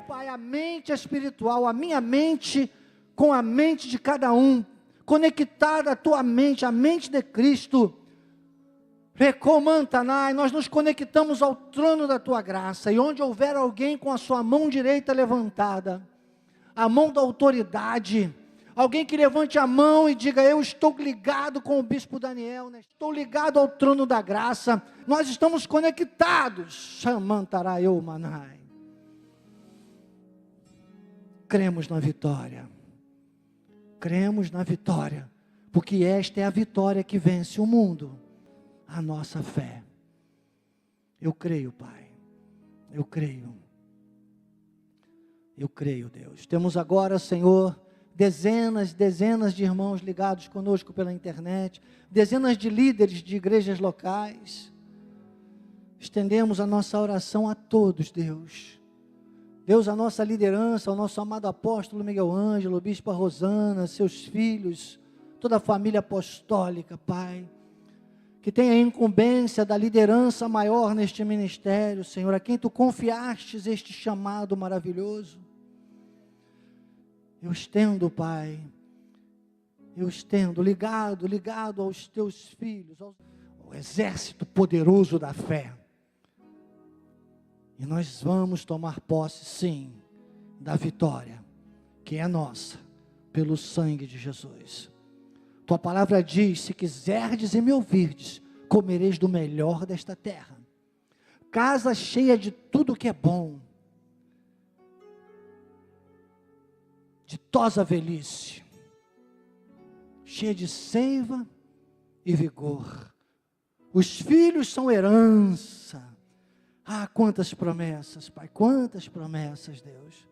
Pai, a mente espiritual, a minha mente com a mente de cada um, conectada à tua mente, a mente de Cristo, Recomantanai, nós nos conectamos ao trono da tua graça, e onde houver alguém com a sua mão direita levantada, a mão da autoridade, alguém que levante a mão e diga: eu estou ligado com o bispo Daniel, né? Estou ligado ao trono da graça, nós estamos conectados. Shamantaraiô Manai. Cremos na vitória, porque esta é a vitória que vence o mundo, a nossa fé. Eu creio, Pai, eu creio, Deus. Temos agora, Senhor, dezenas de irmãos ligados conosco pela internet, dezenas de líderes de igrejas locais. Estendemos a nossa oração a todos, Deus. Deus, a nossa liderança, o nosso amado apóstolo Miguel Ângelo, bispa Rosana, seus filhos, toda a família apostólica, Pai, que tem a incumbência da liderança maior neste ministério, Senhor, a quem Tu confiastes este chamado maravilhoso. Eu estendo, Pai, ligado aos Teus filhos, ao exército poderoso da fé. E nós vamos tomar posse, sim, da vitória, que é nossa, pelo sangue de Jesus. Tua palavra diz: se quiserdes e me ouvirdes, comereis do melhor desta terra. Casa cheia de tudo que é bom, ditosa velhice, cheia de seiva e vigor. Os filhos são herança. Ah, quantas promessas, Pai, quantas promessas, Deus.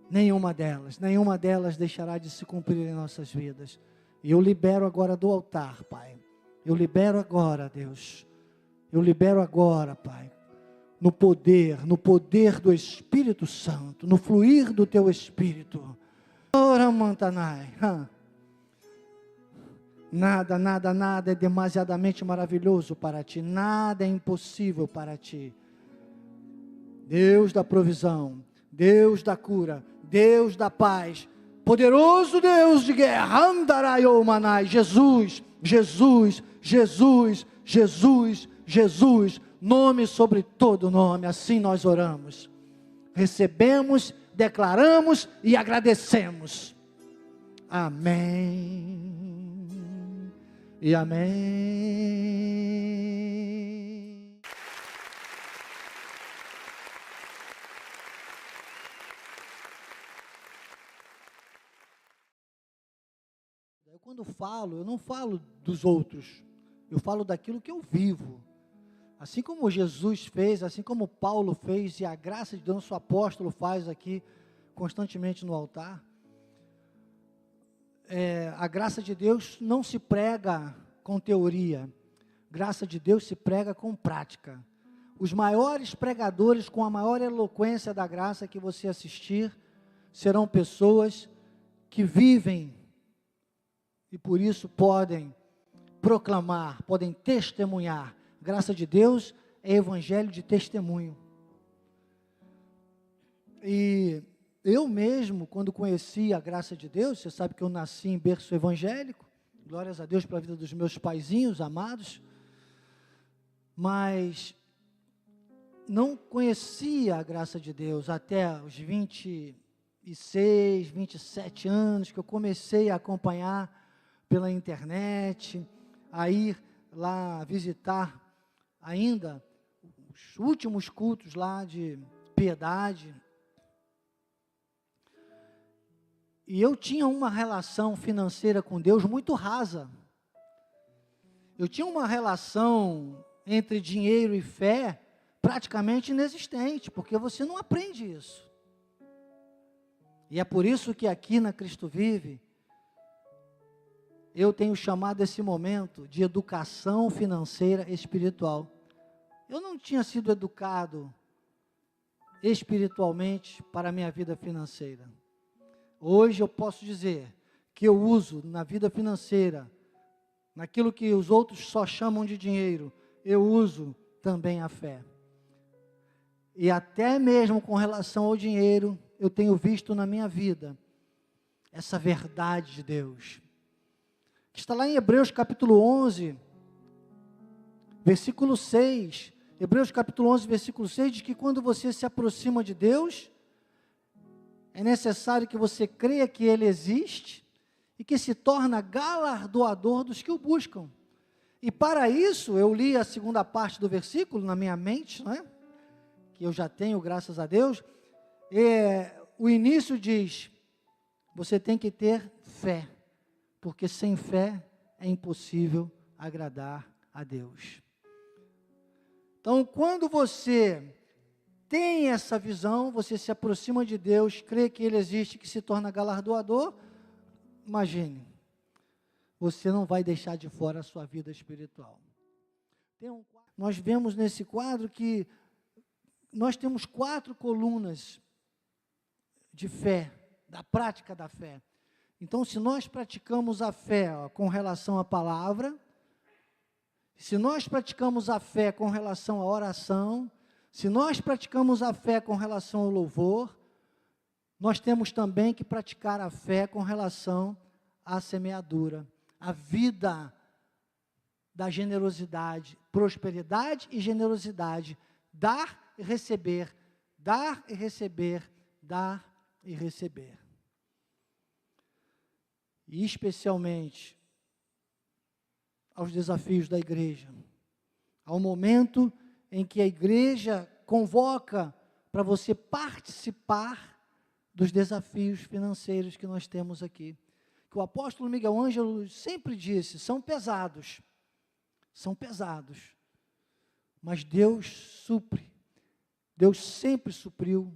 Nenhuma delas deixará de se cumprir em nossas vidas. E eu libero agora do altar, Pai. Eu libero agora, Deus. Eu libero agora, Pai, no poder do Espírito Santo, no fluir do Teu Espírito. Ora, Mantanai. Nada é demasiadamente maravilhoso para Ti, nada é impossível para Ti. Deus da provisão, Deus da cura, Deus da paz, poderoso Deus de guerra, Andaraiô Manai, Jesus, nome sobre todo nome, assim nós oramos, recebemos, declaramos e agradecemos. Amém. E amém. Quando falo, eu não falo dos outros, eu falo daquilo que eu vivo. Assim como Jesus fez, assim como Paulo fez, e a graça de Deus, nosso apóstolo, faz aqui constantemente no altar. A graça de Deus não se prega com teoria, graça de Deus se prega com prática. Os maiores pregadores com a maior eloquência da graça que você assistir, serão pessoas que vivem, e por isso podem proclamar, podem testemunhar. Graça de Deus é evangelho de testemunho. E eu mesmo, quando conheci a graça de Deus, você sabe que eu nasci em berço evangélico, glórias a Deus pela vida dos meus paizinhos amados, mas não conhecia a graça de Deus até os 26, 27 anos, que eu comecei a acompanhar pela internet, a ir lá visitar ainda os últimos cultos lá de piedade. E eu tinha uma relação financeira com Deus muito rasa. Eu tinha uma relação entre dinheiro e fé praticamente inexistente, porque você não aprende isso. E é por isso que aqui na Cristo Vive, eu tenho chamado esse momento de educação financeira espiritual. Eu não tinha sido educado espiritualmente para a minha vida financeira. Hoje eu posso dizer que eu uso na vida financeira, naquilo que os outros só chamam de dinheiro, eu uso também a fé. E até mesmo com relação ao dinheiro, eu tenho visto na minha vida essa verdade de Deus, que está lá em Hebreus capítulo 11, versículo 6. Hebreus capítulo 11, versículo 6, diz que quando você se aproxima de Deus, é necessário que você creia que Ele existe e que se torna galardoador dos que o buscam. E para isso, eu li a segunda parte do versículo na minha mente, não é? Que eu já tenho, graças a Deus. O início diz, você tem que ter fé, porque sem fé é impossível agradar a Deus. Então, quando você tem essa visão, você se aproxima de Deus, crê que Ele existe, que se torna galardoador, imagine, você não vai deixar de fora a sua vida espiritual. Nós vemos nesse quadro que nós temos 4 colunas de fé, da prática da fé. Então, se nós praticamos a fé com relação à palavra, se nós praticamos a fé com relação à oração, se nós praticamos a fé com relação ao louvor, nós temos também que praticar a fé com relação à semeadura, a vida da generosidade, prosperidade e generosidade, dar e receber, dar e receber, dar e receber. E especialmente aos desafios da igreja, ao momento em que a igreja convoca para você participar dos desafios financeiros que nós temos aqui, que o apóstolo Miguel Ângelo sempre disse, são pesados, mas Deus supre, Deus sempre supriu,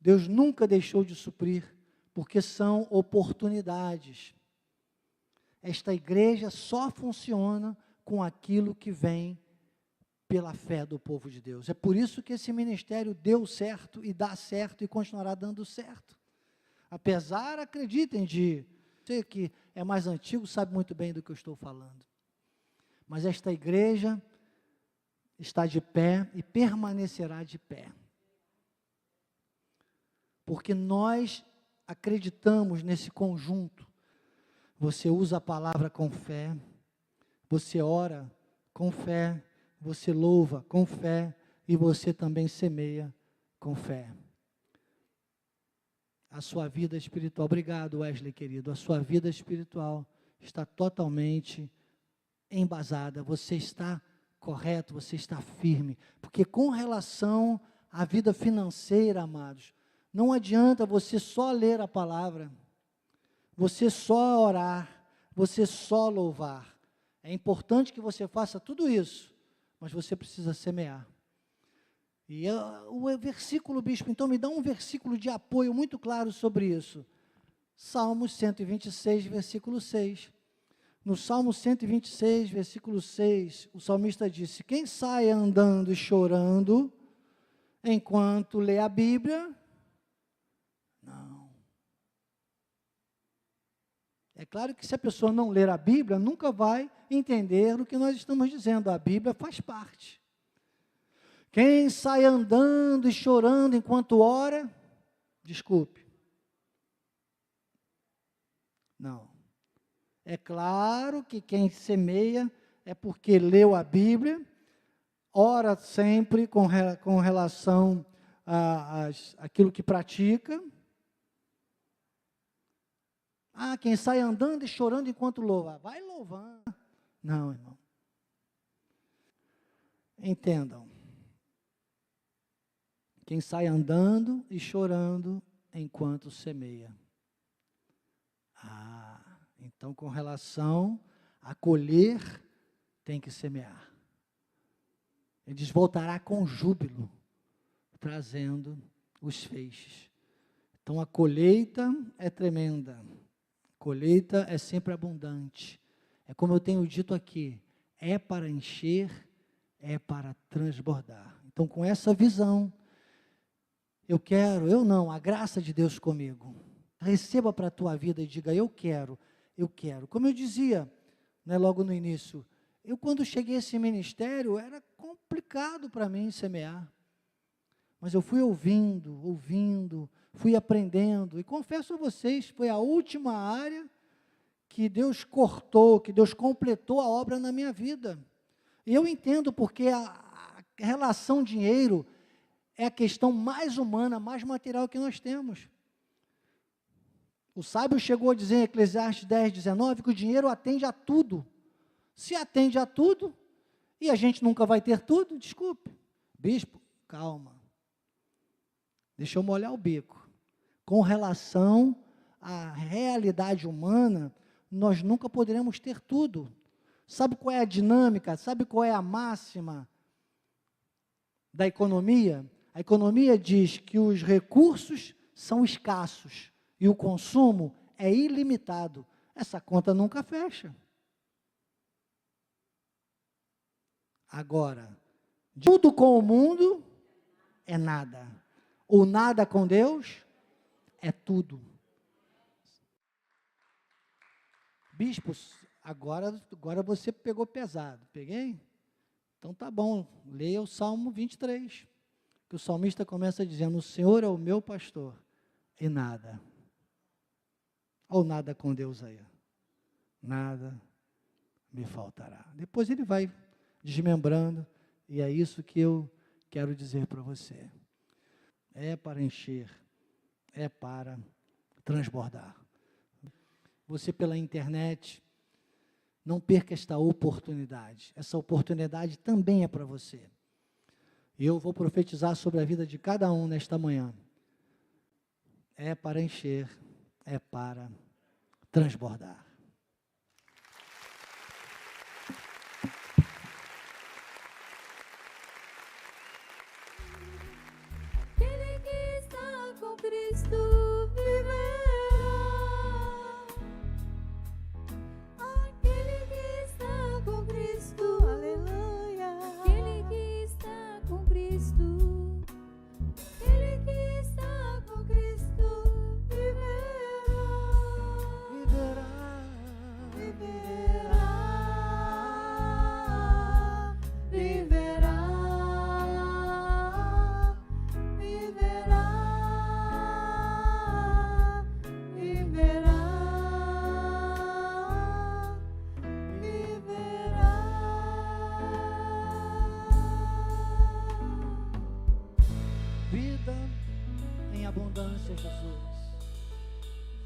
Deus nunca deixou de suprir, porque são oportunidades. Esta igreja só funciona com aquilo que vem pela fé do povo de Deus. É por isso que esse ministério deu certo e dá certo e continuará dando certo. Apesar, acreditem, de você que é mais antigo, sabe muito bem do que eu estou falando. Mas esta igreja está de pé e permanecerá de pé. Porque nós acreditamos nesse conjunto. Você usa a palavra com fé, você ora com fé, você louva com fé e você também semeia com fé. A sua vida espiritual, obrigado Wesley querido, a sua vida espiritual está totalmente embasada, você está correto, você está firme, porque com relação à vida financeira, amados, não adianta você só ler a palavra, você só orar, você só louvar. É importante que você faça tudo isso, mas você precisa semear. E o versículo, bispo, então me dá um versículo de apoio muito claro sobre isso. Salmos 126, versículo 6. No Salmo 126, versículo 6, o salmista disse, quem sai andando e chorando, enquanto lê a Bíblia, não. É claro que se a pessoa não ler a Bíblia, nunca vai entender o que nós estamos dizendo. A Bíblia faz parte. Quem sai andando e chorando enquanto ora, desculpe. Não. É claro que quem semeia é porque leu a Bíblia, ora sempre com relação àquilo que pratica. Quem sai andando e chorando enquanto louva, vai louvando. Não, irmão. Entendam. Quem sai andando e chorando enquanto semeia. Então, com relação a colher, tem que semear. Ele diz, voltará com júbilo, trazendo os feixes. Então, a colheita é tremenda. A colheita é sempre abundante. É como eu tenho dito aqui, é para encher, é para transbordar. Então, com essa visão, a graça de Deus comigo. Receba para a tua vida e diga, eu quero, eu quero. Como eu dizia, né, logo no início, eu quando cheguei a esse ministério, era complicado para mim semear. Mas eu fui ouvindo, fui aprendendo. E confesso a vocês, foi a última área que Deus cortou, que Deus completou a obra na minha vida. E eu entendo porque a relação dinheiro é a questão mais humana, mais material que nós temos. O sábio chegou a dizer em Eclesiastes 10, 19, que o dinheiro atende a tudo. Se atende a tudo, e a gente nunca vai ter tudo, desculpe. Bispo, calma. Deixa eu molhar o bico. Com relação à realidade humana, nós nunca poderemos ter tudo. Sabe qual é a dinâmica? Sabe qual é a máxima da economia? A economia diz que os recursos são escassos e o consumo é ilimitado. Essa conta nunca fecha. Agora, tudo com o mundo é nada. O nada com Deus é tudo. Bispos, agora você pegou pesado. Peguei? Então tá bom, leia o Salmo 23, que o salmista começa dizendo, o Senhor é o meu pastor, e nada. Ou nada com Deus aí. Nada me faltará. Depois ele vai desmembrando, e é isso que eu quero dizer para você. É para encher, é para transbordar. Você pela internet, não perca esta oportunidade. Essa oportunidade também é para você. E eu vou profetizar sobre a vida de cada um nesta manhã. É para encher, é para transbordar. Aquele que está com Cristo viverá. Aquele que está com Cristo, aleluia. Aquele que está com Cristo, aquele que está com Cristo viverá. Viverá. Viverá. Vida em abundância, Jesus.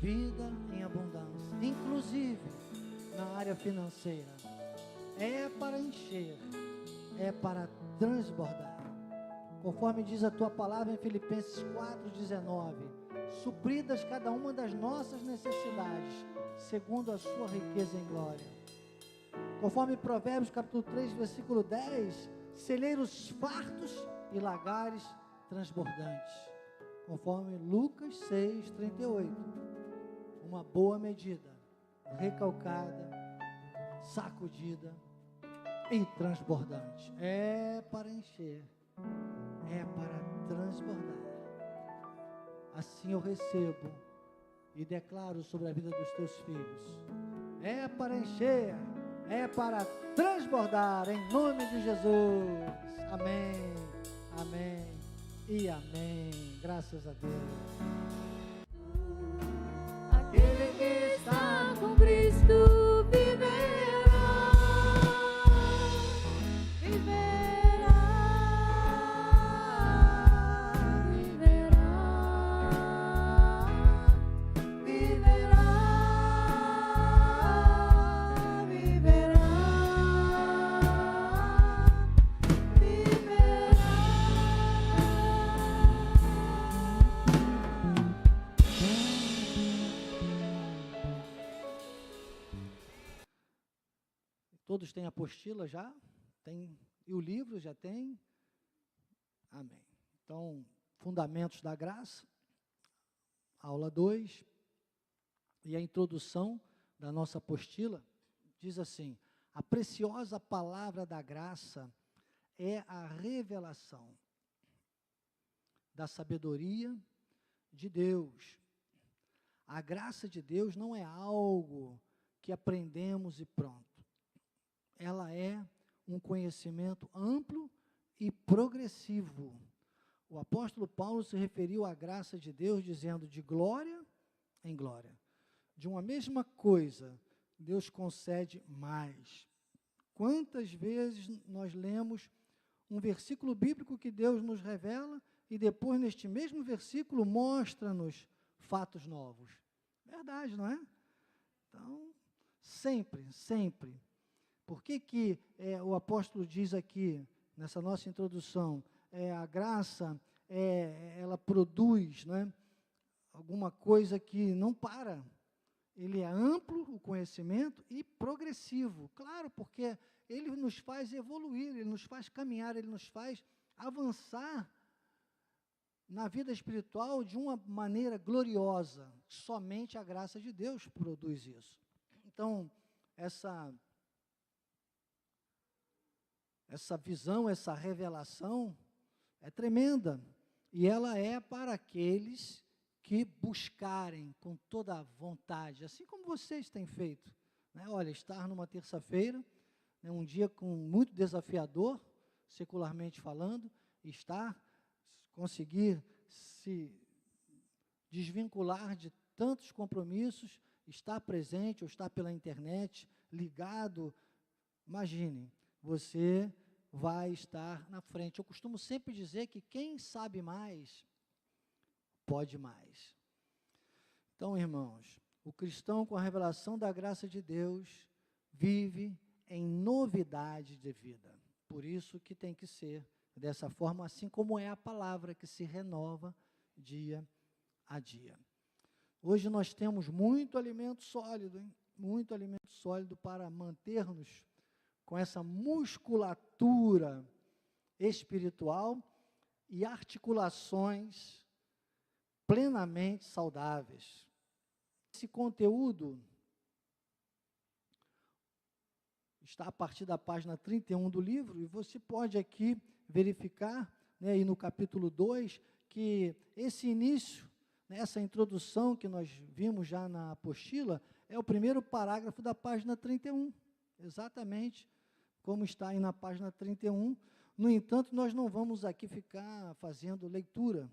Vida em abundância, inclusive na área financeira. É para encher, é para transbordar. Conforme diz a tua palavra em Filipenses 4,19, supridas cada uma das nossas necessidades, segundo a sua riqueza em glória. Conforme Provérbios capítulo 3, versículo 10, celeiros fartos e lagares transbordantes. Conforme Lucas 6, 38, uma boa medida, recalcada, sacudida e transbordante. É para encher, é para transbordar. Assim eu recebo e declaro sobre a vida dos teus filhos. É para encher, é para transbordar, em nome de Jesus. Amém, amém e amém. Graças a Deus. Aquele que está com Cristo viverá. Viverá. Viverá. Viverá. Viverá. Todos têm apostila já? Tem, e o livro já tem? Amém. Então, Fundamentos da Graça, aula 2, e a introdução da nossa apostila diz assim: a preciosa palavra da graça é a revelação da sabedoria de Deus. A graça de Deus não é algo que aprendemos e pronto. Ela é um conhecimento amplo e progressivo. O apóstolo Paulo se referiu à graça de Deus dizendo de glória em glória. De uma mesma coisa, Deus concede mais. Quantas vezes nós lemos um versículo bíblico que Deus nos revela e depois, neste mesmo versículo, mostra-nos fatos novos? Verdade, não é? Então, sempre, sempre. Por que o apóstolo diz aqui, nessa nossa introdução, a graça, ela produz, não é, alguma coisa que não para. Ele é amplo, o conhecimento, e progressivo. Claro, porque ele nos faz evoluir, ele nos faz caminhar, ele nos faz avançar na vida espiritual de uma maneira gloriosa. Somente a graça de Deus produz isso. Então, essa visão, essa revelação é tremenda. E ela é para aqueles que buscarem com toda a vontade, assim como vocês têm feito. Né? Olha, estar numa terça-feira, né, um dia muito desafiador, secularmente falando, conseguir se desvincular de tantos compromissos, estar presente ou estar pela internet, ligado. Imagine, você vai estar na frente. Eu costumo sempre dizer que quem sabe mais, pode mais. Então, irmãos, o cristão com a revelação da graça de Deus vive em novidade de vida. Por isso que tem que ser dessa forma, assim como é a palavra que se renova dia a dia. Hoje nós temos muito alimento sólido, hein? Muito alimento sólido para manter-nos com essa musculatura espiritual e articulações plenamente saudáveis. Esse conteúdo está a partir da página 31 do livro, e você pode aqui verificar, né, e no capítulo 2, que esse início, né, essa introdução que nós vimos já na apostila, é o primeiro parágrafo da página 31, exatamente como está aí na página 31. No entanto, nós não vamos aqui ficar fazendo leitura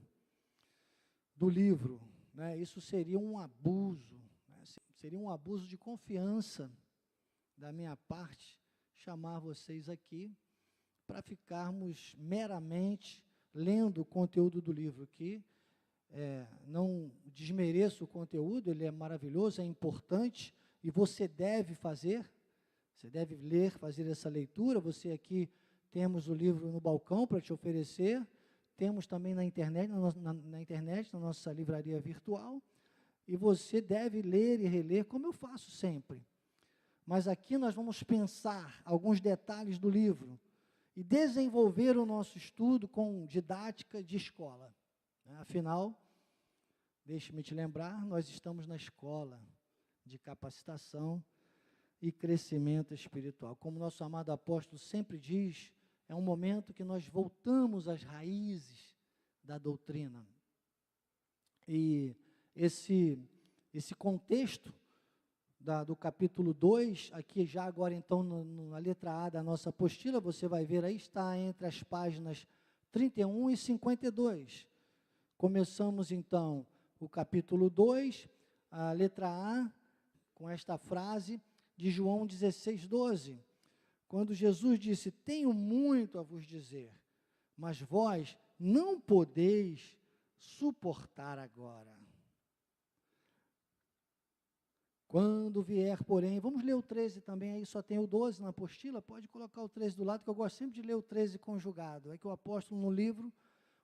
do livro, né? Isso seria um abuso, né? Seria um abuso de confiança da minha parte, chamar vocês aqui para ficarmos meramente lendo o conteúdo do livro aqui. Não desmereço o conteúdo, ele é maravilhoso, é importante, e você deve fazer, você deve ler, fazer essa leitura. Você aqui, temos o livro no balcão para te oferecer, temos também na internet, na nossa livraria virtual, e você deve ler e reler, como eu faço sempre. Mas aqui nós vamos pensar alguns detalhes do livro e desenvolver o nosso estudo com didática de escola. Afinal, deixe-me te lembrar, nós estamos na escola de capacitação e crescimento espiritual. Como nosso amado apóstolo sempre diz, é um momento que nós voltamos às raízes da doutrina. E esse contexto do capítulo 2, aqui já agora então na letra A da nossa apostila, você vai ver aí, está entre as páginas 31 e 52. Começamos então o capítulo 2, a letra A, com esta frase de João 16:12, quando Jesus disse: tenho muito a vos dizer, mas vós não podeis suportar agora. Quando vier, porém, vamos ler o 13 também, aí só tem o 12 na apostila, pode colocar o 13 do lado, que eu gosto sempre de ler o 13 conjugado. É que o apóstolo no livro,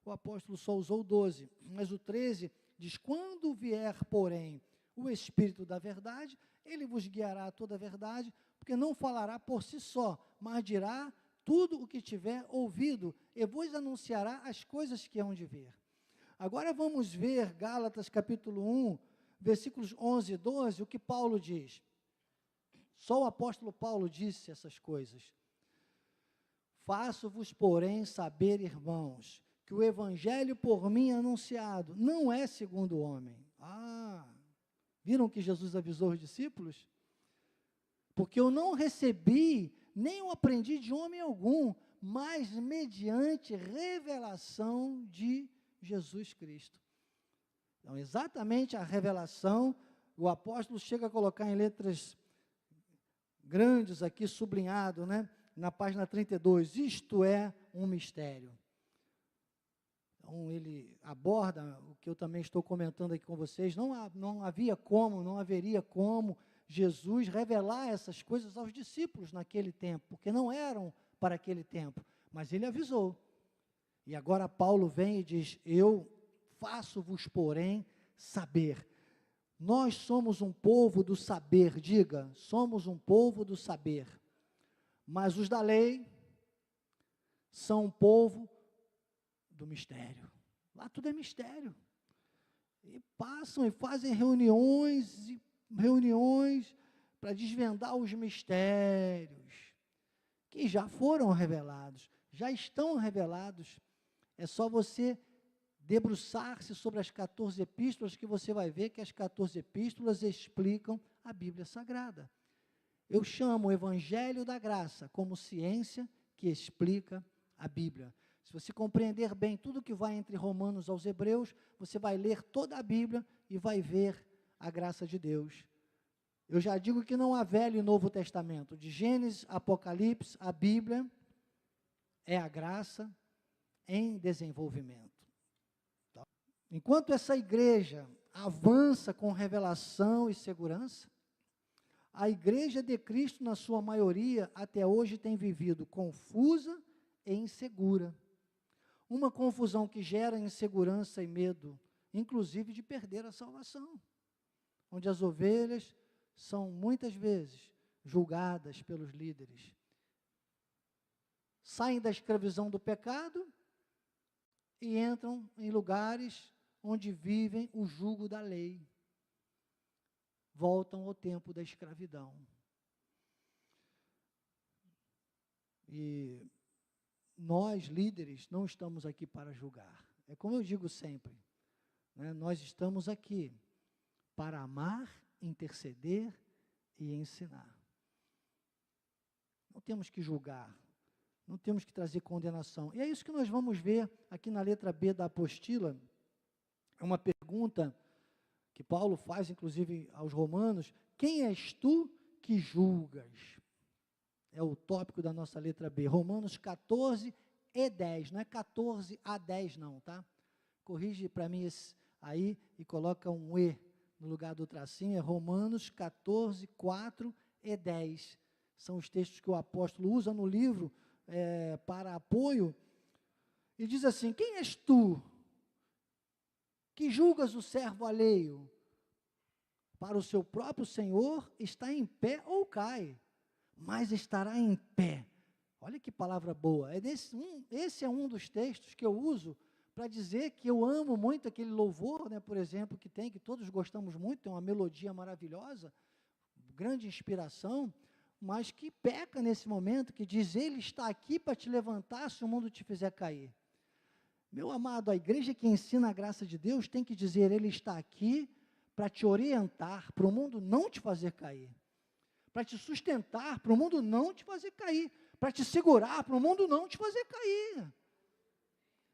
o apóstolo só usou o 12, mas o 13 diz: quando vier, porém, o Espírito da verdade, ele vos guiará a toda a verdade, porque não falará por si só, mas dirá tudo o que tiver ouvido, e vos anunciará as coisas que hão de vir. Agora vamos ver Gálatas capítulo 1, versículos 11 e 12, o que Paulo diz. Só o apóstolo Paulo disse essas coisas. Faço-vos, porém, saber, irmãos, que o evangelho por mim anunciado não é segundo o homem. Viram que Jesus avisou os discípulos? Porque eu não recebi, nem eu aprendi de homem algum, mas mediante revelação de Jesus Cristo. Então, exatamente a revelação, o apóstolo chega a colocar em letras grandes aqui, sublinhado, né? Na página 32, isto é um mistério. Então, ele aborda o que eu também estou comentando aqui com vocês, não haveria como Jesus revelar essas coisas aos discípulos naquele tempo, porque não eram para aquele tempo, mas ele avisou. E agora Paulo vem e diz, eu faço-vos, porém, saber. Nós somos um povo do saber, diga, somos um povo do saber. Mas os da lei são um povo do mistério. Lá tudo é mistério. E passam e fazem reuniões para desvendar os mistérios que já foram revelados, já estão revelados. É só você debruçar-se sobre as 14 epístolas que você vai ver que as 14 epístolas explicam a Bíblia Sagrada. Eu chamo o Evangelho da Graça como ciência que explica a Bíblia. Se você compreender bem tudo que vai entre Romanos aos Hebreus, você vai ler toda a Bíblia e vai ver a graça de Deus. Eu já digo que não há Velho e Novo Testamento. De Gênesis, Apocalipse, a Bíblia é a graça em desenvolvimento. Então, enquanto essa igreja avança com revelação e segurança, a igreja de Cristo, na sua maioria, até hoje tem vivido confusa e insegura. Uma confusão que gera insegurança e medo, inclusive de perder a salvação. Onde as ovelhas são muitas vezes julgadas pelos líderes. Saem da escravidão do pecado e entram em lugares onde vivem o jugo da lei. Voltam ao tempo da escravidão. E nós, líderes, não estamos aqui para julgar. É como eu digo sempre, né? Nós estamos aqui para amar, interceder e ensinar. Não temos que julgar, não temos que trazer condenação. E é isso que nós vamos ver aqui na letra B da apostila. É uma pergunta que Paulo faz, inclusive, aos romanos: quem és tu que julgas? É o tópico da nossa letra B, Romanos 14 e 10, não é 14 a 10 não, tá? Corrige para mim esse aí e coloca um E no lugar do tracinho, é Romanos 14, 4 e 10. São os textos que o apóstolo usa no livro para apoio, e diz assim: quem és tu que julgas o servo alheio? Para o seu próprio Senhor está em pé ou cai, mas estará em pé. Olha que palavra boa. Esse é um dos textos que eu uso para dizer que eu amo muito aquele louvor, né, por exemplo, que todos gostamos muito, tem uma melodia maravilhosa, grande inspiração, mas que peca nesse momento, que diz, ele está aqui para te levantar se o mundo te fizer cair. Meu amado, a igreja que ensina a graça de Deus tem que dizer, ele está aqui para te orientar, para o mundo não te fazer cair, para te sustentar, para o mundo não te fazer cair, para te segurar, para o mundo não te fazer cair.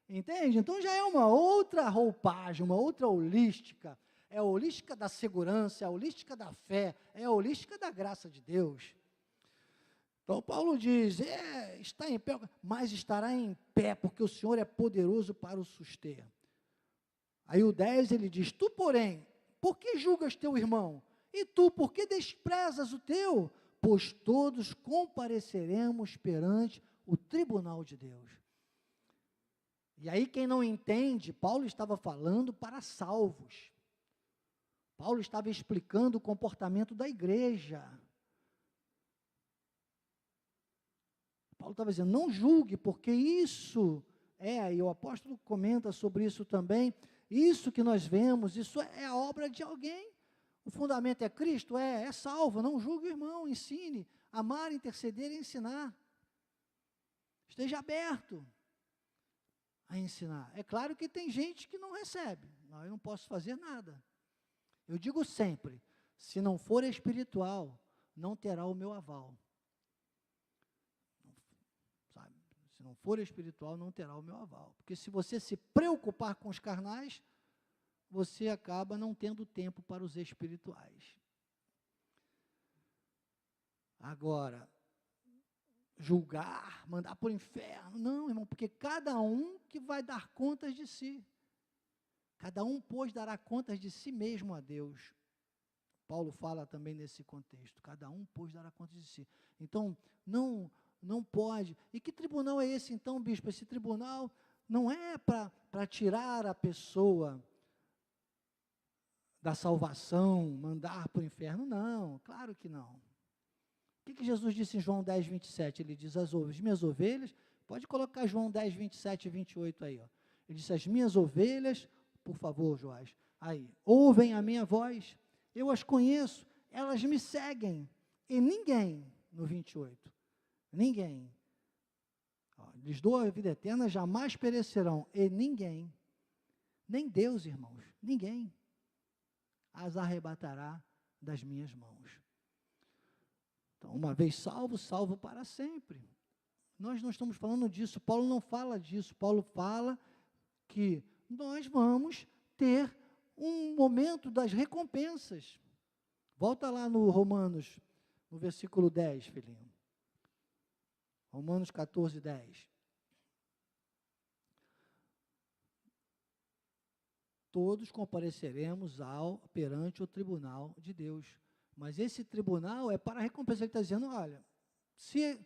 Entende? Então já é uma outra roupagem, uma outra holística. É a holística da segurança, é a holística da fé, é a holística da graça de Deus. Então Paulo diz, está em pé, mas estará em pé, porque o Senhor é poderoso para o suster. Aí o 10 ele diz, tu porém, por que julgas teu irmão? E tu, por que desprezas o teu? Pois todos compareceremos perante o tribunal de Deus. E aí quem não entende, Paulo estava falando para salvos. Paulo estava explicando o comportamento da igreja. Paulo estava dizendo, não julgue, porque isso e o apóstolo comenta sobre isso também, isso que nós vemos, isso é a obra de alguém. O fundamento é Cristo? É salvo, não julgue o irmão, ensine, amar, interceder e ensinar. Esteja aberto a ensinar. É claro que tem gente que não recebe, eu não posso fazer nada. Eu digo sempre, se não for espiritual, não terá o meu aval. Sabe? Se não for espiritual, não terá o meu aval. Porque se você se preocupar com os carnais, você acaba não tendo tempo para os espirituais. Agora, julgar, mandar para o inferno, não, irmão, porque cada um que vai dar contas de si. Cada um, pois, dará contas de si mesmo a Deus. Paulo fala também nesse contexto. Cada um, pois, dará contas de si. Então, não pode. E que tribunal é esse, então, bispo? Esse tribunal não é para tirar a pessoa da salvação, mandar para o inferno, não, claro que não. O que Jesus disse em João 10, 27? Ele diz, as minhas ovelhas, pode colocar João 10, 27 e 28 aí, ó. Ele disse, as minhas ovelhas, por favor, Joás, aí, ouvem a minha voz, eu as conheço, elas me seguem, e ninguém, no 28, ninguém, ó, lhes dou a vida eterna, jamais perecerão, e ninguém, nem Deus, irmãos, ninguém, as arrebatará das minhas mãos. Então, uma vez salvo, salvo para sempre. Nós não estamos falando disso, Paulo não fala disso, Paulo fala que nós vamos ter um momento das recompensas. Volta lá no Romanos, no versículo 10, filhinho. Romanos 14, 10. Todos compareceremos perante o tribunal de Deus. Mas esse tribunal é para a recompensa. Ele está dizendo, olha, se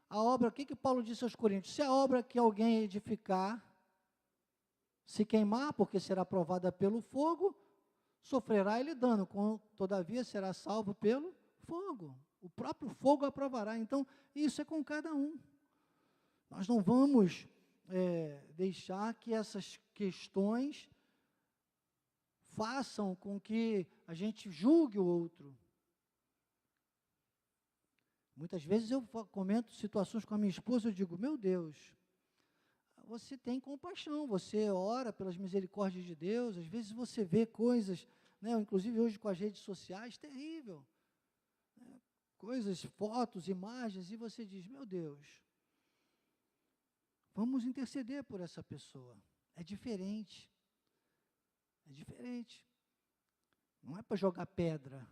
a obra, o que Paulo disse aos Coríntios? Se a obra que alguém edificar se queimar, porque será provada pelo fogo, sofrerá ele dano, todavia será salvo pelo fogo. O próprio fogo aprovará. Então, isso é com cada um. Nós não vamos deixar que essas questões façam com que a gente julgue o outro. Muitas vezes eu comento situações com a minha esposa, eu digo, meu Deus, você tem compaixão, você ora pelas misericórdias de Deus, às vezes você vê coisas, né, inclusive hoje com as redes sociais, terrível, né, coisas, fotos, imagens, e você diz, meu Deus, vamos interceder por essa pessoa, é diferente, não é para jogar pedra,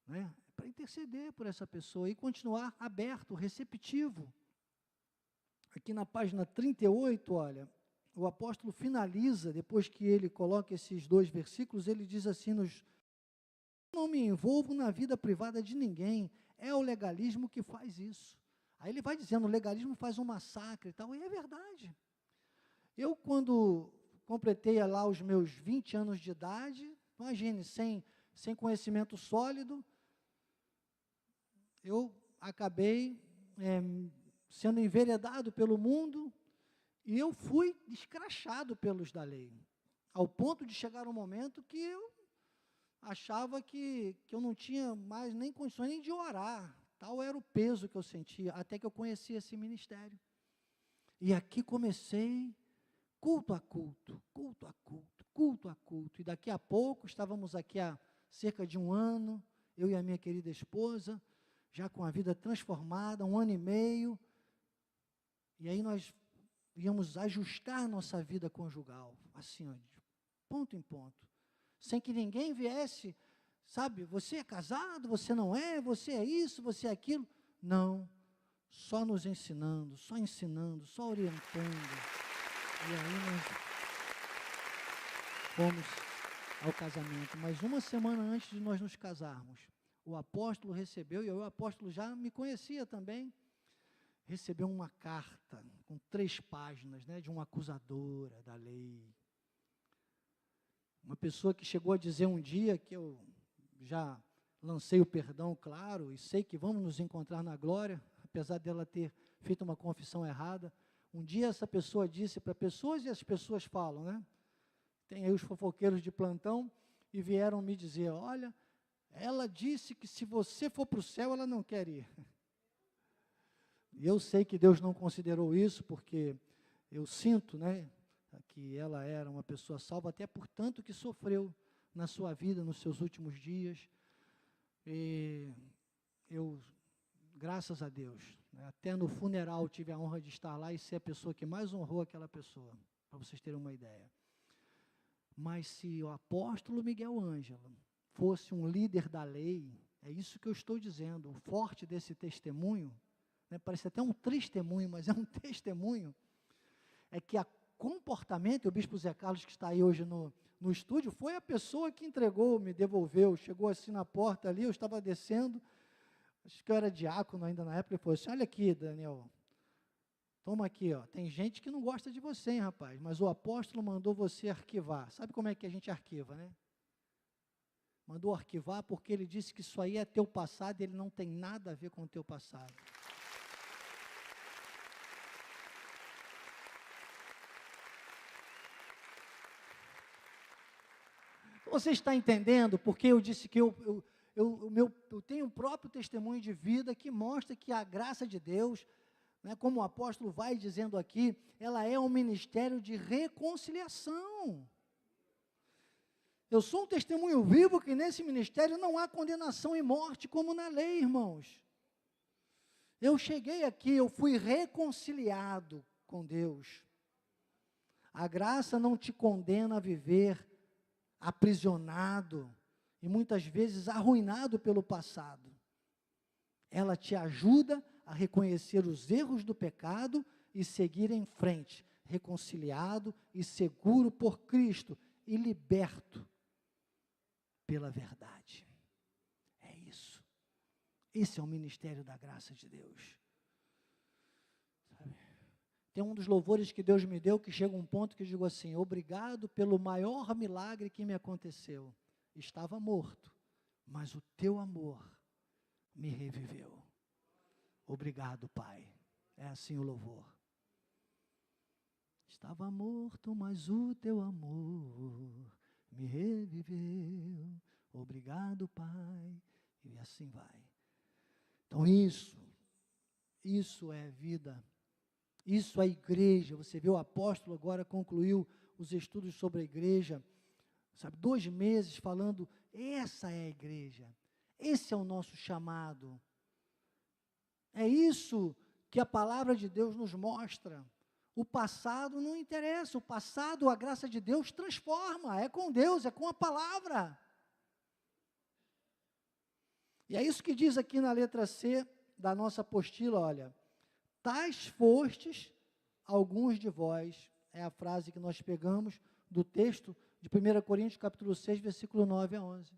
né, é para interceder por essa pessoa e continuar aberto, receptivo. Aqui na página 38, olha, o apóstolo finaliza, depois que ele coloca esses 2 versículos, ele diz assim, não me envolvo na vida privada de ninguém, é o legalismo que faz isso. Aí ele vai dizendo, o legalismo faz um massacre e tal, e é verdade. Eu, quando completei lá os meus 20 anos de idade, imagine, sem conhecimento sólido, eu acabei sendo enveredado pelo mundo, e eu fui escrachado pelos da lei, ao ponto de chegar um momento que eu achava que eu não tinha mais nem condições nem de orar, tal era o peso que eu sentia, até que eu conheci esse ministério. E aqui comecei, culto a culto, culto a culto, culto a culto, e daqui a pouco, estávamos aqui há cerca de 1 ano, eu e a minha querida esposa, já com a vida transformada, 1 ano e meio, e aí nós íamos ajustar nossa vida conjugal, assim, ó, de ponto em ponto, sem que ninguém viesse, sabe, você é casado, você não é, você é isso, você é aquilo, não, só nos ensinando, só orientando, e aí nós fomos ao casamento, mas 1 semana antes de nós nos casarmos, o apóstolo recebeu, e o apóstolo já me conhecia também, recebeu uma carta com 3 páginas, né, de uma acusadora da lei. Uma pessoa que chegou a dizer um dia que eu já lancei o perdão, claro, e sei que vamos nos encontrar na glória, apesar dela ter feito uma confissão errada. Um dia essa pessoa disse para pessoas, e as pessoas falam, né? Tem aí os fofoqueiros de plantão, e vieram me dizer, olha, ela disse que se você for para o céu, ela não quer ir. E eu sei que Deus não considerou isso, porque eu sinto, né, que ela era uma pessoa salva, até por tanto que sofreu na sua vida, nos seus últimos dias. E eu, graças a Deus, né, até no funeral tive a honra de estar lá e ser a pessoa que mais honrou aquela pessoa, para vocês terem uma ideia. Mas se o apóstolo Miguel Ângelo fosse um líder da lei, é isso que eu estou dizendo, o forte desse testemunho, né, parece até um testemunho, mas é um testemunho, é que a comportamento, e o bispo Zé Carlos, que está aí hoje no estúdio, foi a pessoa que entregou, me devolveu, chegou assim na porta ali, eu estava descendo, acho que eu era diácono ainda na época, ele falou assim, olha aqui, Daniel, toma aqui, ó, tem gente que não gosta de você, hein, rapaz, mas o apóstolo mandou você arquivar. Sabe como é que a gente arquiva, né? Mandou arquivar porque ele disse que isso aí é teu passado e ele não tem nada a ver com o teu passado. Você está entendendo porque eu disse que eu tenho um próprio testemunho de vida que mostra que a graça de Deus, né, como o apóstolo vai dizendo aqui, ela é um ministério de reconciliação. Eu sou um testemunho vivo que nesse ministério não há condenação e morte como na lei, irmãos. Eu cheguei aqui, eu fui reconciliado com Deus. A graça não te condena a viver aprisionado e muitas vezes arruinado pelo passado. Ela te ajuda a reconhecer os erros do pecado e seguir em frente, reconciliado e seguro por Cristo e liberto pela verdade. É isso. Esse é o ministério da graça de Deus. Sabe? Tem um dos louvores que Deus me deu que chega um ponto que eu digo assim, obrigado pelo maior milagre que me aconteceu. Estava morto, mas o teu amor me reviveu. Obrigado, Pai. É assim o louvor. Estava morto, mas o teu amor me reviveu. Obrigado, Pai. E assim vai. Então isso é vida. Isso é igreja. Você vê o apóstolo agora concluiu os estudos sobre a igreja. Sabe, 2 meses falando, essa é a igreja. Esse é o nosso chamado. É isso que a palavra de Deus nos mostra. O passado não interessa, o passado, a graça de Deus transforma, é com Deus, é com a palavra. E é isso que diz aqui na letra C da nossa apostila, olha, tais fostes alguns de vós, é a frase que nós pegamos do texto de 1 Coríntios capítulo 6, versículo 9 a 11.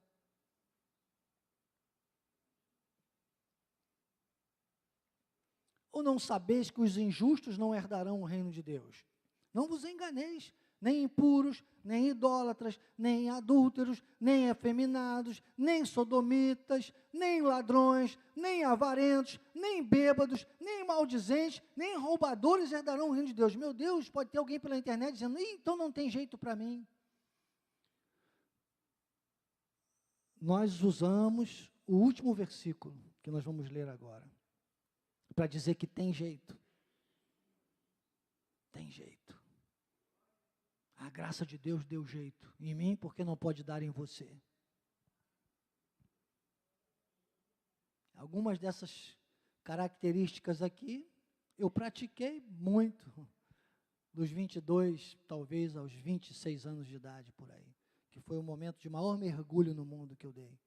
Ou não sabeis que os injustos não herdarão o reino de Deus? Não vos enganeis, nem impuros, nem idólatras, nem adúlteros, nem efeminados, nem sodomitas, nem ladrões, nem avarentos, nem bêbados, nem maldizentes, nem roubadores herdarão o reino de Deus. Meu Deus, pode ter alguém pela internet dizendo, então não tem jeito para mim. Nós usamos o último versículo que nós vamos ler agora, para dizer que tem jeito. Tem jeito. A graça de Deus deu jeito em mim, porque não pode dar em você. Algumas dessas características aqui, eu pratiquei muito, dos 22, talvez, aos 26 anos de idade, por aí, que foi o momento de maior mergulho no mundo que eu dei.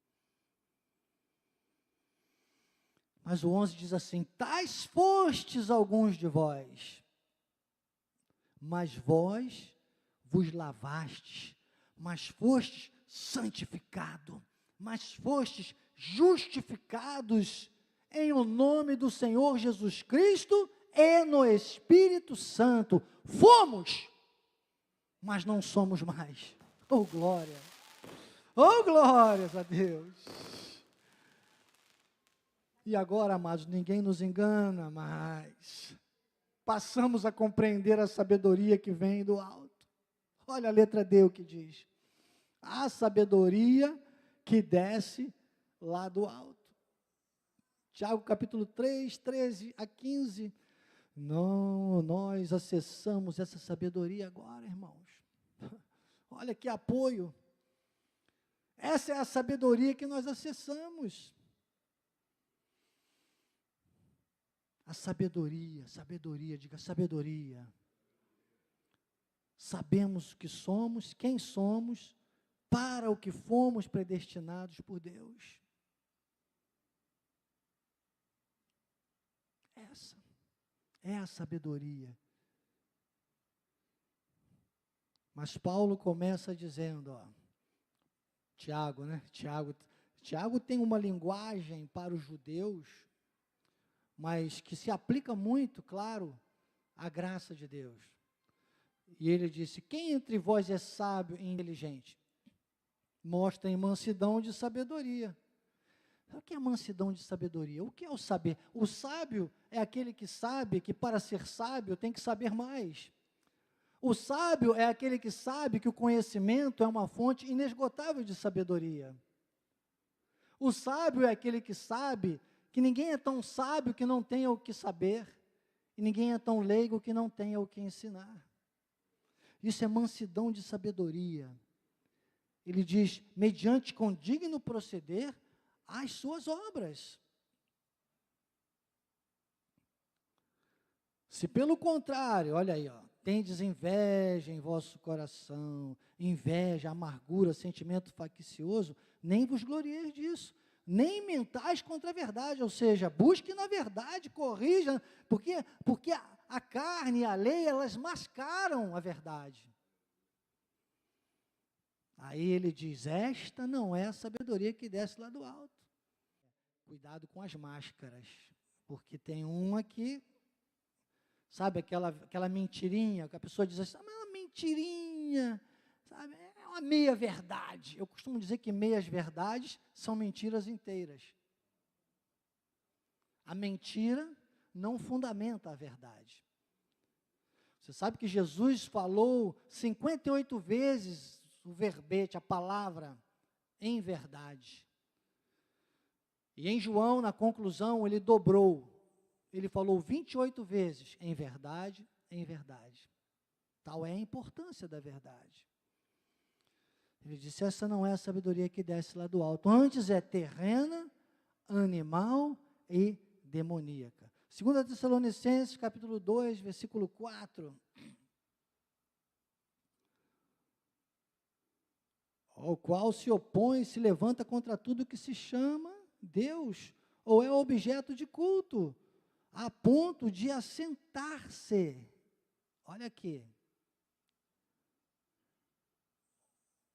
Mas o 11 diz assim, tais fostes alguns de vós, mas vós vos lavastes, mas fostes santificado, mas fostes justificados em o nome do Senhor Jesus Cristo e no Espírito Santo. Fomos, mas não somos mais. Oh, glória! Oh, glórias a Deus! E agora, amados, ninguém nos engana mais. Passamos a compreender a sabedoria que vem do alto. Olha a letra D o que diz. A sabedoria que desce lá do alto. Tiago capítulo 3, 13 a 15. Não, nós acessamos essa sabedoria agora, irmãos. Olha que apoio. Essa é a sabedoria que nós acessamos. A sabedoria, sabedoria, diga sabedoria. Sabemos o que somos, quem somos, para o que fomos predestinados por Deus. Essa é a sabedoria. Mas Paulo começa dizendo, Tiago, né? Tiago tem uma linguagem para os judeus, mas que se aplica muito, claro, à graça de Deus. E ele disse, quem entre vós é sábio e inteligente? Mostra em mansidão de sabedoria. O que é mansidão de sabedoria? O que é o saber? O sábio é aquele que sabe que para ser sábio tem que saber mais. O sábio é aquele que sabe que o conhecimento é uma fonte inesgotável de sabedoria. O sábio é aquele que sabe que ninguém é tão sábio que não tenha o que saber, e ninguém é tão leigo que não tenha o que ensinar. Isso é mansidão de sabedoria. Ele diz, mediante condigno proceder, as suas obras. Se pelo contrário, olha aí, tendes inveja em vosso coração, inveja, amargura, sentimento faccioso, nem vos glorieis disso, nem mentais contra a verdade, ou seja, busque na verdade, corrija, porque a carne e a lei, elas mascaram a verdade. Aí ele diz, esta não é a sabedoria que desce lá do alto. Cuidado com as máscaras, porque tem uma que, sabe, aquela mentirinha, que a pessoa diz assim, mas é uma mentirinha, sabe, é uma meia verdade. Eu costumo dizer que meias verdades são mentiras inteiras. A mentira não fundamenta a verdade. Você sabe que Jesus falou 58 vezes o verbete, a palavra, em verdade. E em João, na conclusão, ele dobrou. Ele falou 28 vezes, em verdade, em verdade. Tal é a importância da verdade. Ele disse, essa não é a sabedoria que desce lá do alto. Antes é terrena, animal e demoníaca. 2 Tessalonicenses, capítulo 2, versículo 4. Ao qual se opõe, se levanta contra tudo que se chama Deus, ou é objeto de culto, a ponto de assentar-se. Olha aqui.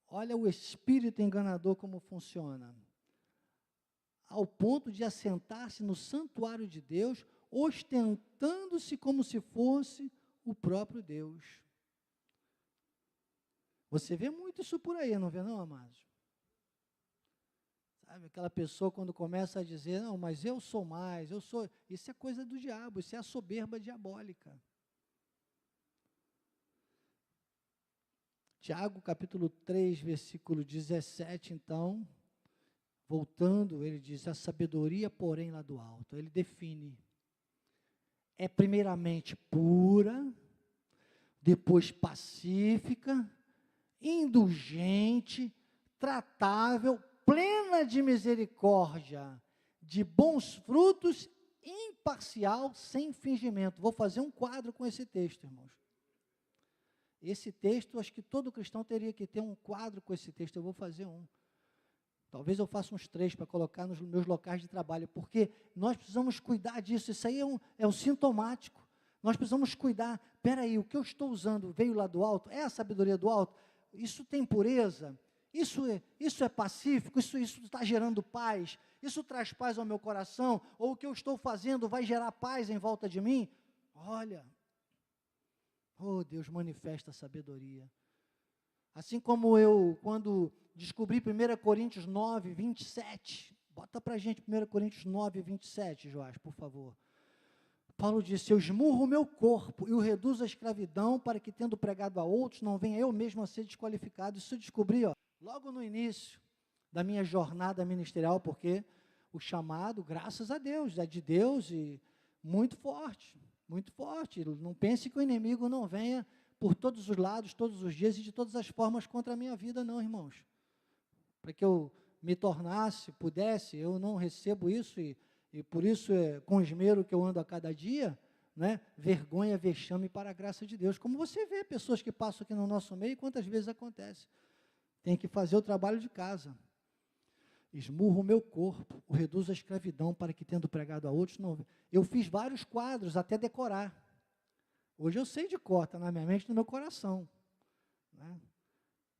Olha o espírito enganador como funciona. Ao ponto de assentar-se no santuário de Deus, ostentando-se como se fosse o próprio Deus. Você vê muito isso por aí, não vê não, amados? Sabe, aquela pessoa quando começa a dizer, não, mas eu sou mais, eu sou... Isso é coisa do diabo, isso é a soberba diabólica. Tiago, capítulo 3, versículo 17, então, voltando, ele diz, a sabedoria, porém, lá do alto. Ele define, é primeiramente pura, depois pacífica, indulgente, tratável, plena de misericórdia, de bons frutos, imparcial, sem fingimento. Vou fazer um quadro com esse texto, irmãos. Esse texto, acho que todo cristão teria que ter um quadro com esse texto. Eu vou fazer um. Talvez eu faça uns 3 para colocar nos meus locais de trabalho, porque nós precisamos cuidar disso. Isso aí é um sintomático. Nós precisamos cuidar. Espera aí, o que eu estou usando veio lá do alto? É a sabedoria do alto? Isso tem pureza? Isso é pacífico? Isso está gerando paz? Isso traz paz ao meu coração? Ou o que eu estou fazendo vai gerar paz em volta de mim? Olha, oh Deus, manifesta a sabedoria. Assim como eu, quando descobri 1 Coríntios 9, 27, bota para a gente 1 Coríntios 9, 27, Joás, por favor. Paulo disse, eu esmurro o meu corpo e o reduzo à escravidão para que, tendo pregado a outros, não venha eu mesmo a ser desqualificado. Isso eu descobri, logo no início da minha jornada ministerial, porque o chamado, graças a Deus, é de Deus e muito forte, muito forte. Não pense que o inimigo não venha por todos os lados, todos os dias e de todas as formas contra a minha vida, não, irmãos. para que eu me tornasse, pudesse, eu não recebo isso e por isso é com esmero que eu ando a cada dia, né? Vergonha, vexame para a graça de Deus. Como você vê pessoas que passam aqui no nosso meio, quantas vezes acontece? Tem que fazer o trabalho de casa. Esmurro o meu corpo, o reduzo à escravidão para que, tendo pregado a outros, não... Eu fiz vários quadros até decorar. Hoje eu sei de cor, está na minha mente e no meu coração, né?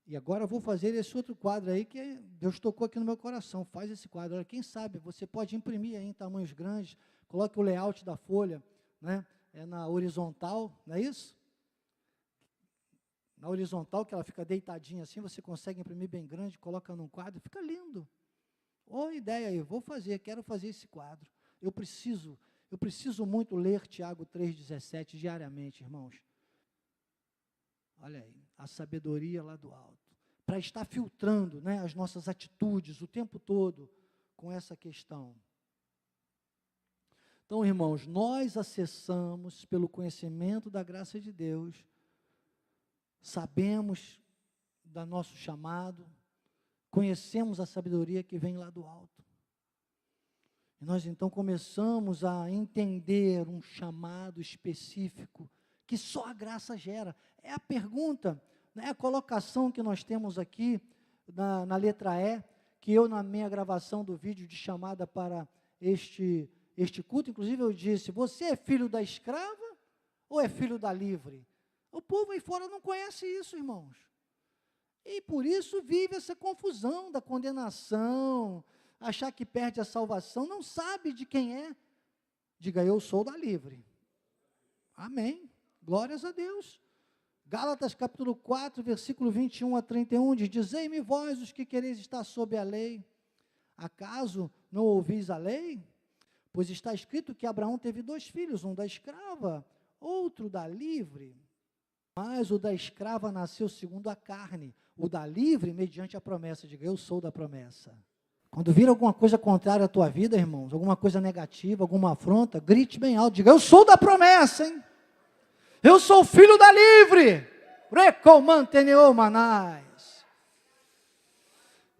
E agora eu vou fazer esse outro quadro aí que Deus tocou aqui no meu coração. Faz esse quadro. Olha, quem sabe você pode imprimir aí em tamanhos grandes, coloque o layout da folha, né? Na horizontal, não é isso? Na horizontal, que ela fica deitadinha assim, você consegue imprimir bem grande, coloca num quadro, fica lindo. Ó, ideia aí, vou fazer, quero fazer esse quadro. Eu preciso muito ler Tiago 3,17 diariamente, irmãos. Olha aí, a sabedoria lá do alto. Para estar filtrando, né, as nossas atitudes o tempo todo com essa questão. Então, irmãos, nós acessamos pelo conhecimento da graça de Deus, sabemos do nosso chamado, conhecemos a sabedoria que vem lá do alto. E nós então começamos a entender um chamado específico que só a graça gera. É a pergunta, né, a colocação que nós temos aqui na letra E, que eu na minha gravação do vídeo de chamada para este culto, inclusive eu disse, você é filho da escrava ou é filho da livre? O povo aí fora não conhece isso, irmãos. E por isso vive essa confusão da condenação, achar que perde a salvação, não sabe de quem é. Diga, eu sou da livre. Amém. Glórias a Deus. Gálatas capítulo 4, versículo 21 a 31, diz, dizei-me vós os que quereis estar sob a lei, acaso não ouvis a lei? Pois está escrito que Abraão teve 2 filhos, um da escrava, outro da livre. Mas o da escrava nasceu segundo a carne, o da livre mediante a promessa. Diga, eu sou da promessa. Quando vir alguma coisa contrária à tua vida, irmãos, alguma coisa negativa, alguma afronta, grite bem alto, diga, eu sou da promessa, hein? Eu sou filho da livre. Recomanteneu manais.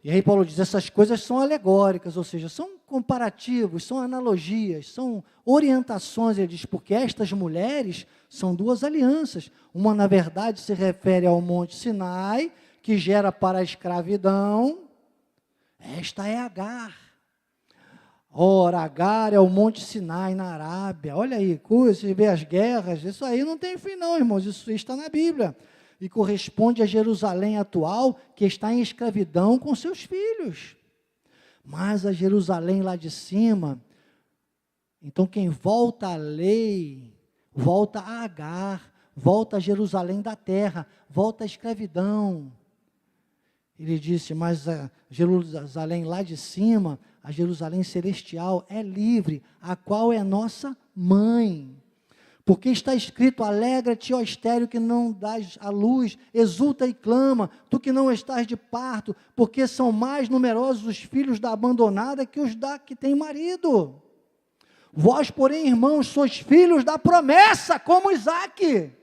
E aí Paulo diz, essas coisas são alegóricas, ou seja, são comparativos, são analogias, são orientações, ele diz, porque estas mulheres são 2 alianças. Uma, na verdade, se refere ao Monte Sinai, que gera para a escravidão. Esta é Agar. Ora, Agar é o Monte Sinai na Arábia. Olha aí, você vê as guerras, isso aí não tem fim não, irmãos, isso está na Bíblia. E corresponde a Jerusalém atual, que está em escravidão com seus filhos. Mas a Jerusalém lá de cima, então quem volta à lei, volta a Agar, volta a Jerusalém da terra, volta à escravidão. Ele disse, mas a Jerusalém lá de cima, a Jerusalém celestial é livre, a qual é nossa mãe. Porque está escrito, alegra-te, ó estéril, que não dás a luz, exulta e clama, tu que não estás de parto, porque são mais numerosos os filhos da abandonada que os da que tem marido. Vós, porém, irmãos, sois filhos da promessa, como Isaque.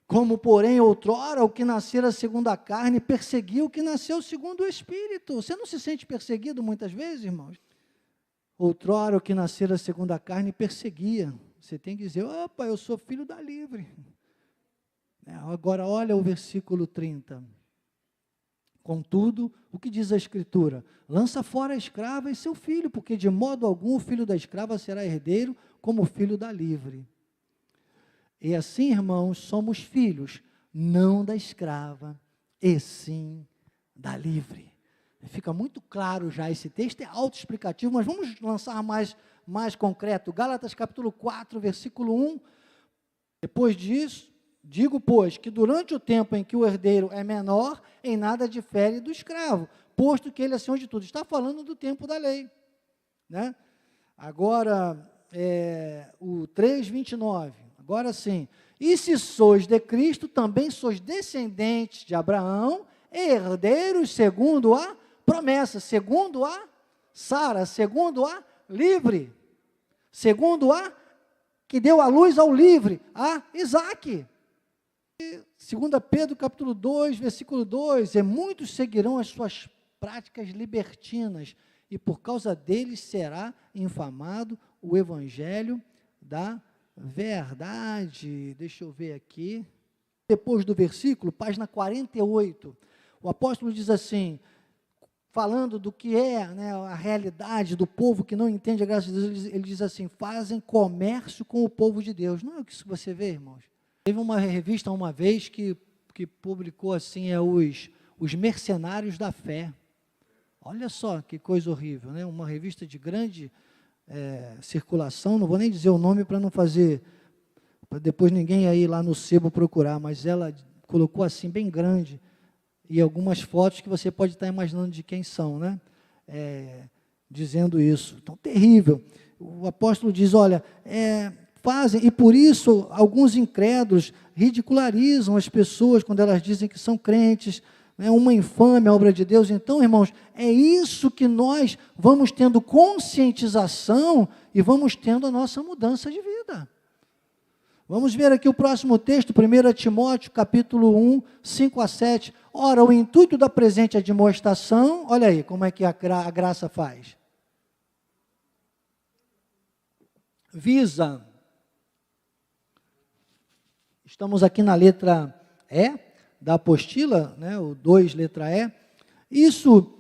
Como, porém, outrora, o que nascera segundo a carne, perseguiu o que nasceu segundo o Espírito. Você não se sente perseguido muitas vezes, irmãos? Outrora, o que nascera segundo a carne, perseguia. Você tem que dizer, opa, eu sou filho da livre. Agora, olha o versículo 30. Contudo, o que diz a Escritura? Lança fora a escrava e seu filho, porque de modo algum o filho da escrava será herdeiro como o filho da livre. E assim, irmãos, somos filhos, não da escrava, e sim da livre. Fica muito claro já esse texto, é autoexplicativo, mas vamos lançar mais concreto. Gálatas capítulo 4, versículo 1. Depois disso, digo, pois, que durante o tempo em que o herdeiro é menor, em nada difere do escravo, posto que ele é senhor de tudo. Está falando do tempo da lei, né? Agora, o 3:29. Agora sim, e se sois de Cristo, também sois descendentes de Abraão, herdeiros segundo a promessa, segundo a Sara, segundo a livre, segundo a que deu a luz ao livre, a Isaque. 2 Pedro capítulo 2, versículo 2, muitos seguirão as suas práticas libertinas, e por causa deles será infamado o evangelho da verdade. Deixa eu ver aqui. Depois do versículo, página 48, o apóstolo diz assim, falando do que é, né, a realidade do povo que não entende a graça de Deus, ele diz assim, fazem comércio com o povo de Deus. Não é isso que você vê, irmãos? Teve uma revista uma vez que publicou assim, os mercenários da fé. Olha só que coisa horrível, né? Uma revista de grande circulação, não vou nem dizer o nome para não fazer, para depois ninguém aí lá no sebo procurar, mas ela colocou assim bem grande, e algumas fotos que você pode estar imaginando de quem são, né? Dizendo isso. Então, terrível. O apóstolo diz, olha, fazem, e por isso alguns incrédulos ridicularizam as pessoas quando elas dizem que são crentes, né, uma infâmia a obra de Deus. Então, irmãos, é isso que nós vamos tendo conscientização e vamos tendo a nossa mudança de vida. Vamos ver aqui o próximo texto, 1 Timóteo, capítulo 1, 5 a 7. Ora, o intuito da presente admoestação, olha aí como é que a graça faz. Visa, estamos aqui na letra E, da apostila, né, o 2, letra E. Isso,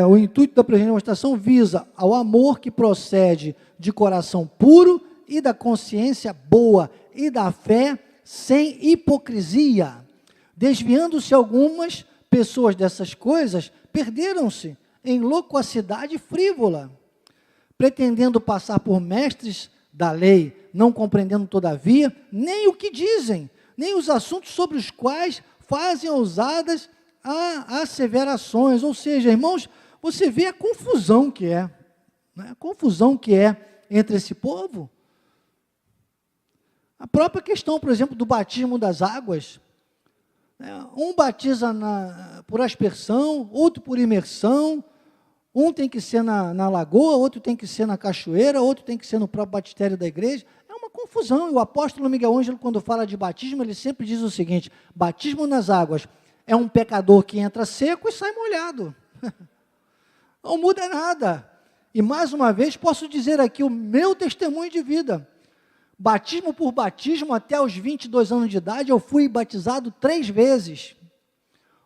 o intuito da presente demonstração visa ao amor que procede de coração puro e da consciência boa e da fé sem hipocrisia. Desviando-se algumas pessoas dessas coisas, perderam-se em loquacidade frívola, pretendendo passar por mestres da lei, não compreendendo todavia nem o que dizem, nem os assuntos sobre os quais fazem ousadas asseverações. Ou seja, irmãos, você vê a confusão que é, né? A confusão que é entre esse povo. A própria questão, por exemplo, do batismo das águas, né? Um batiza por aspersão, outro por imersão, um tem que ser na lagoa, outro tem que ser na cachoeira, outro tem que ser no próprio batistério da igreja. É uma confusão. E o apóstolo Miguel Ângelo, quando fala de batismo, ele sempre diz o seguinte: batismo nas águas é um pecador que entra seco e sai molhado. Não muda nada. E mais uma vez, posso dizer aqui o meu testemunho de vida. Batismo por batismo, até os 22 anos de idade, eu fui batizado 3 vezes.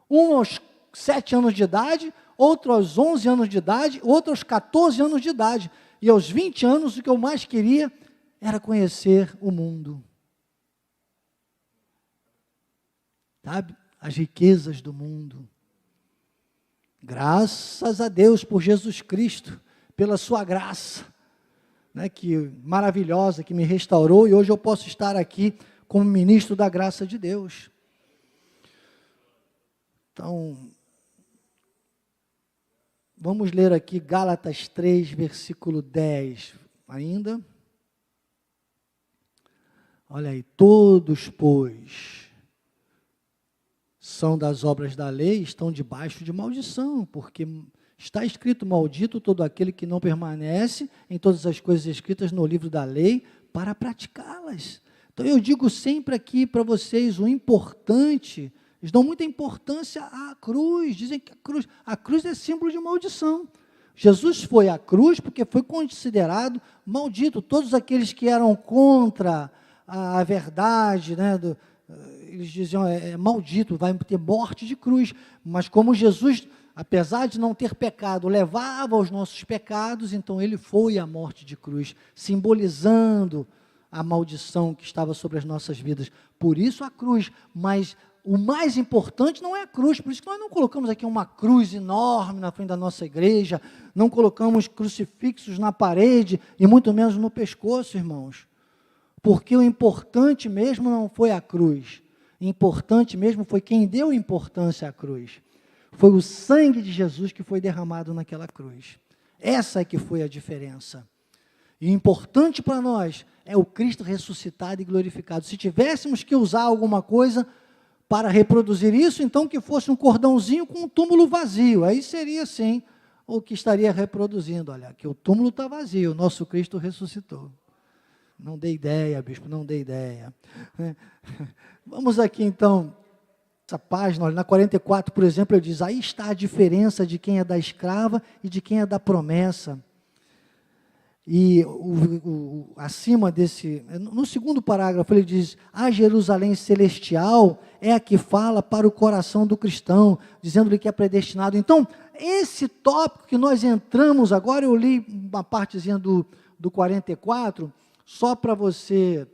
Um aos 7 anos de idade, outro aos 11 anos de idade, outro aos 14 anos de idade. E aos 20 anos, o que eu mais queria era conhecer o mundo. Sabe? As riquezas do mundo. Graças a Deus por Jesus Cristo, pela sua graça, né, que maravilhosa, que me restaurou, e hoje eu posso estar aqui como ministro da graça de Deus. Então, vamos ler aqui Gálatas 3, versículo 10, ainda. Olha aí, todos, pois, são das obras da lei, estão debaixo de maldição, porque está escrito: maldito todo aquele que não permanece em todas as coisas escritas no livro da lei para praticá-las. Então eu digo sempre aqui para vocês, o importante, eles dão muita importância à cruz, dizem que a cruz é símbolo de maldição. Jesus foi à cruz porque foi considerado maldito. Todos aqueles que eram contra a verdade, né, eles diziam, maldito, vai ter morte de cruz. Mas como Jesus, apesar de não ter pecado, levava os nossos pecados, então ele foi à morte de cruz, simbolizando a maldição que estava sobre as nossas vidas. Por isso a cruz, mas o mais importante não é a cruz, por isso que nós não colocamos aqui uma cruz enorme na frente da nossa igreja, não colocamos crucifixos na parede, e muito menos no pescoço, irmãos. Porque o importante mesmo não foi a cruz, o importante mesmo foi quem deu importância à cruz. Foi o sangue de Jesus que foi derramado naquela cruz. Essa é que foi a diferença. E o importante para nós é o Cristo ressuscitado e glorificado. Se tivéssemos que usar alguma coisa para reproduzir isso, então que fosse um cordãozinho com um túmulo vazio. Aí seria sim o que estaria reproduzindo. Olha, que o túmulo está vazio, o nosso Cristo ressuscitou. Não dei ideia, bispo, não dei ideia. Vamos aqui então, essa página, olha, na 44, por exemplo, ele diz, aí está a diferença de quem é da escrava e de quem é da promessa. E acima desse, no segundo parágrafo, ele diz, a Jerusalém celestial é a que fala para o coração do cristão, dizendo-lhe que é predestinado. Então, esse tópico que nós entramos agora, eu li uma partezinha do 44, só para você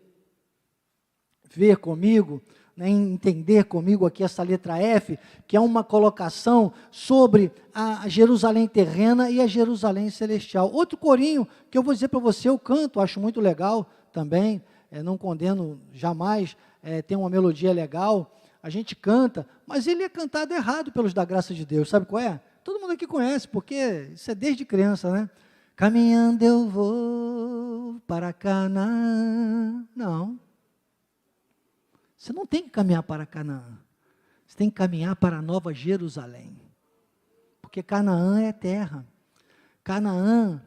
ver comigo, né, entender comigo aqui essa letra F, que é uma colocação sobre a Jerusalém terrena e a Jerusalém celestial. Outro corinho que eu vou dizer para você, eu canto, acho muito legal também, não condeno jamais, tem uma melodia legal, a gente canta, mas ele é cantado errado pelos da graça de Deus, sabe qual é? Todo mundo aqui conhece, porque isso é desde criança, né? Caminhando eu vou para Canaã. Não. Você não tem que caminhar para Canaã. Você tem que caminhar para a Nova Jerusalém. Porque Canaã é terra. Canaã,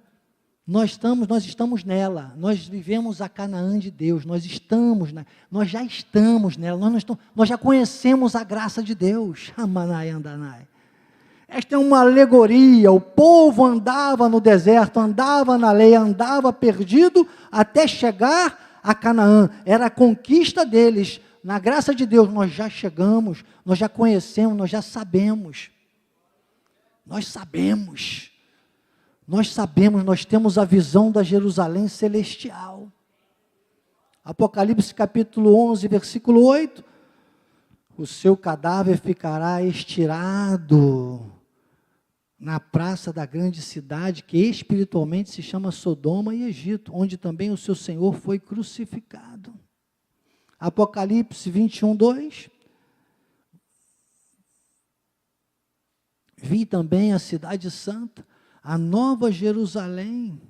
nós estamos nela. Nós vivemos a Canaã de Deus. Nós já estamos nela. Nós já conhecemos a graça de Deus. Amanai andanai. Esta é uma alegoria. O povo andava no deserto, andava na lei, andava perdido até chegar a Canaã. Era a conquista deles. Na graça de Deus, nós já chegamos, nós já conhecemos, nós já sabemos. Nós sabemos, nós temos a visão da Jerusalém celestial. Apocalipse capítulo 11, versículo 8. O seu cadáver ficará estirado na praça da grande cidade, que espiritualmente se chama Sodoma e Egito, onde também o seu Senhor foi crucificado. Apocalipse 21, 2. Vi também a cidade santa, a nova Jerusalém,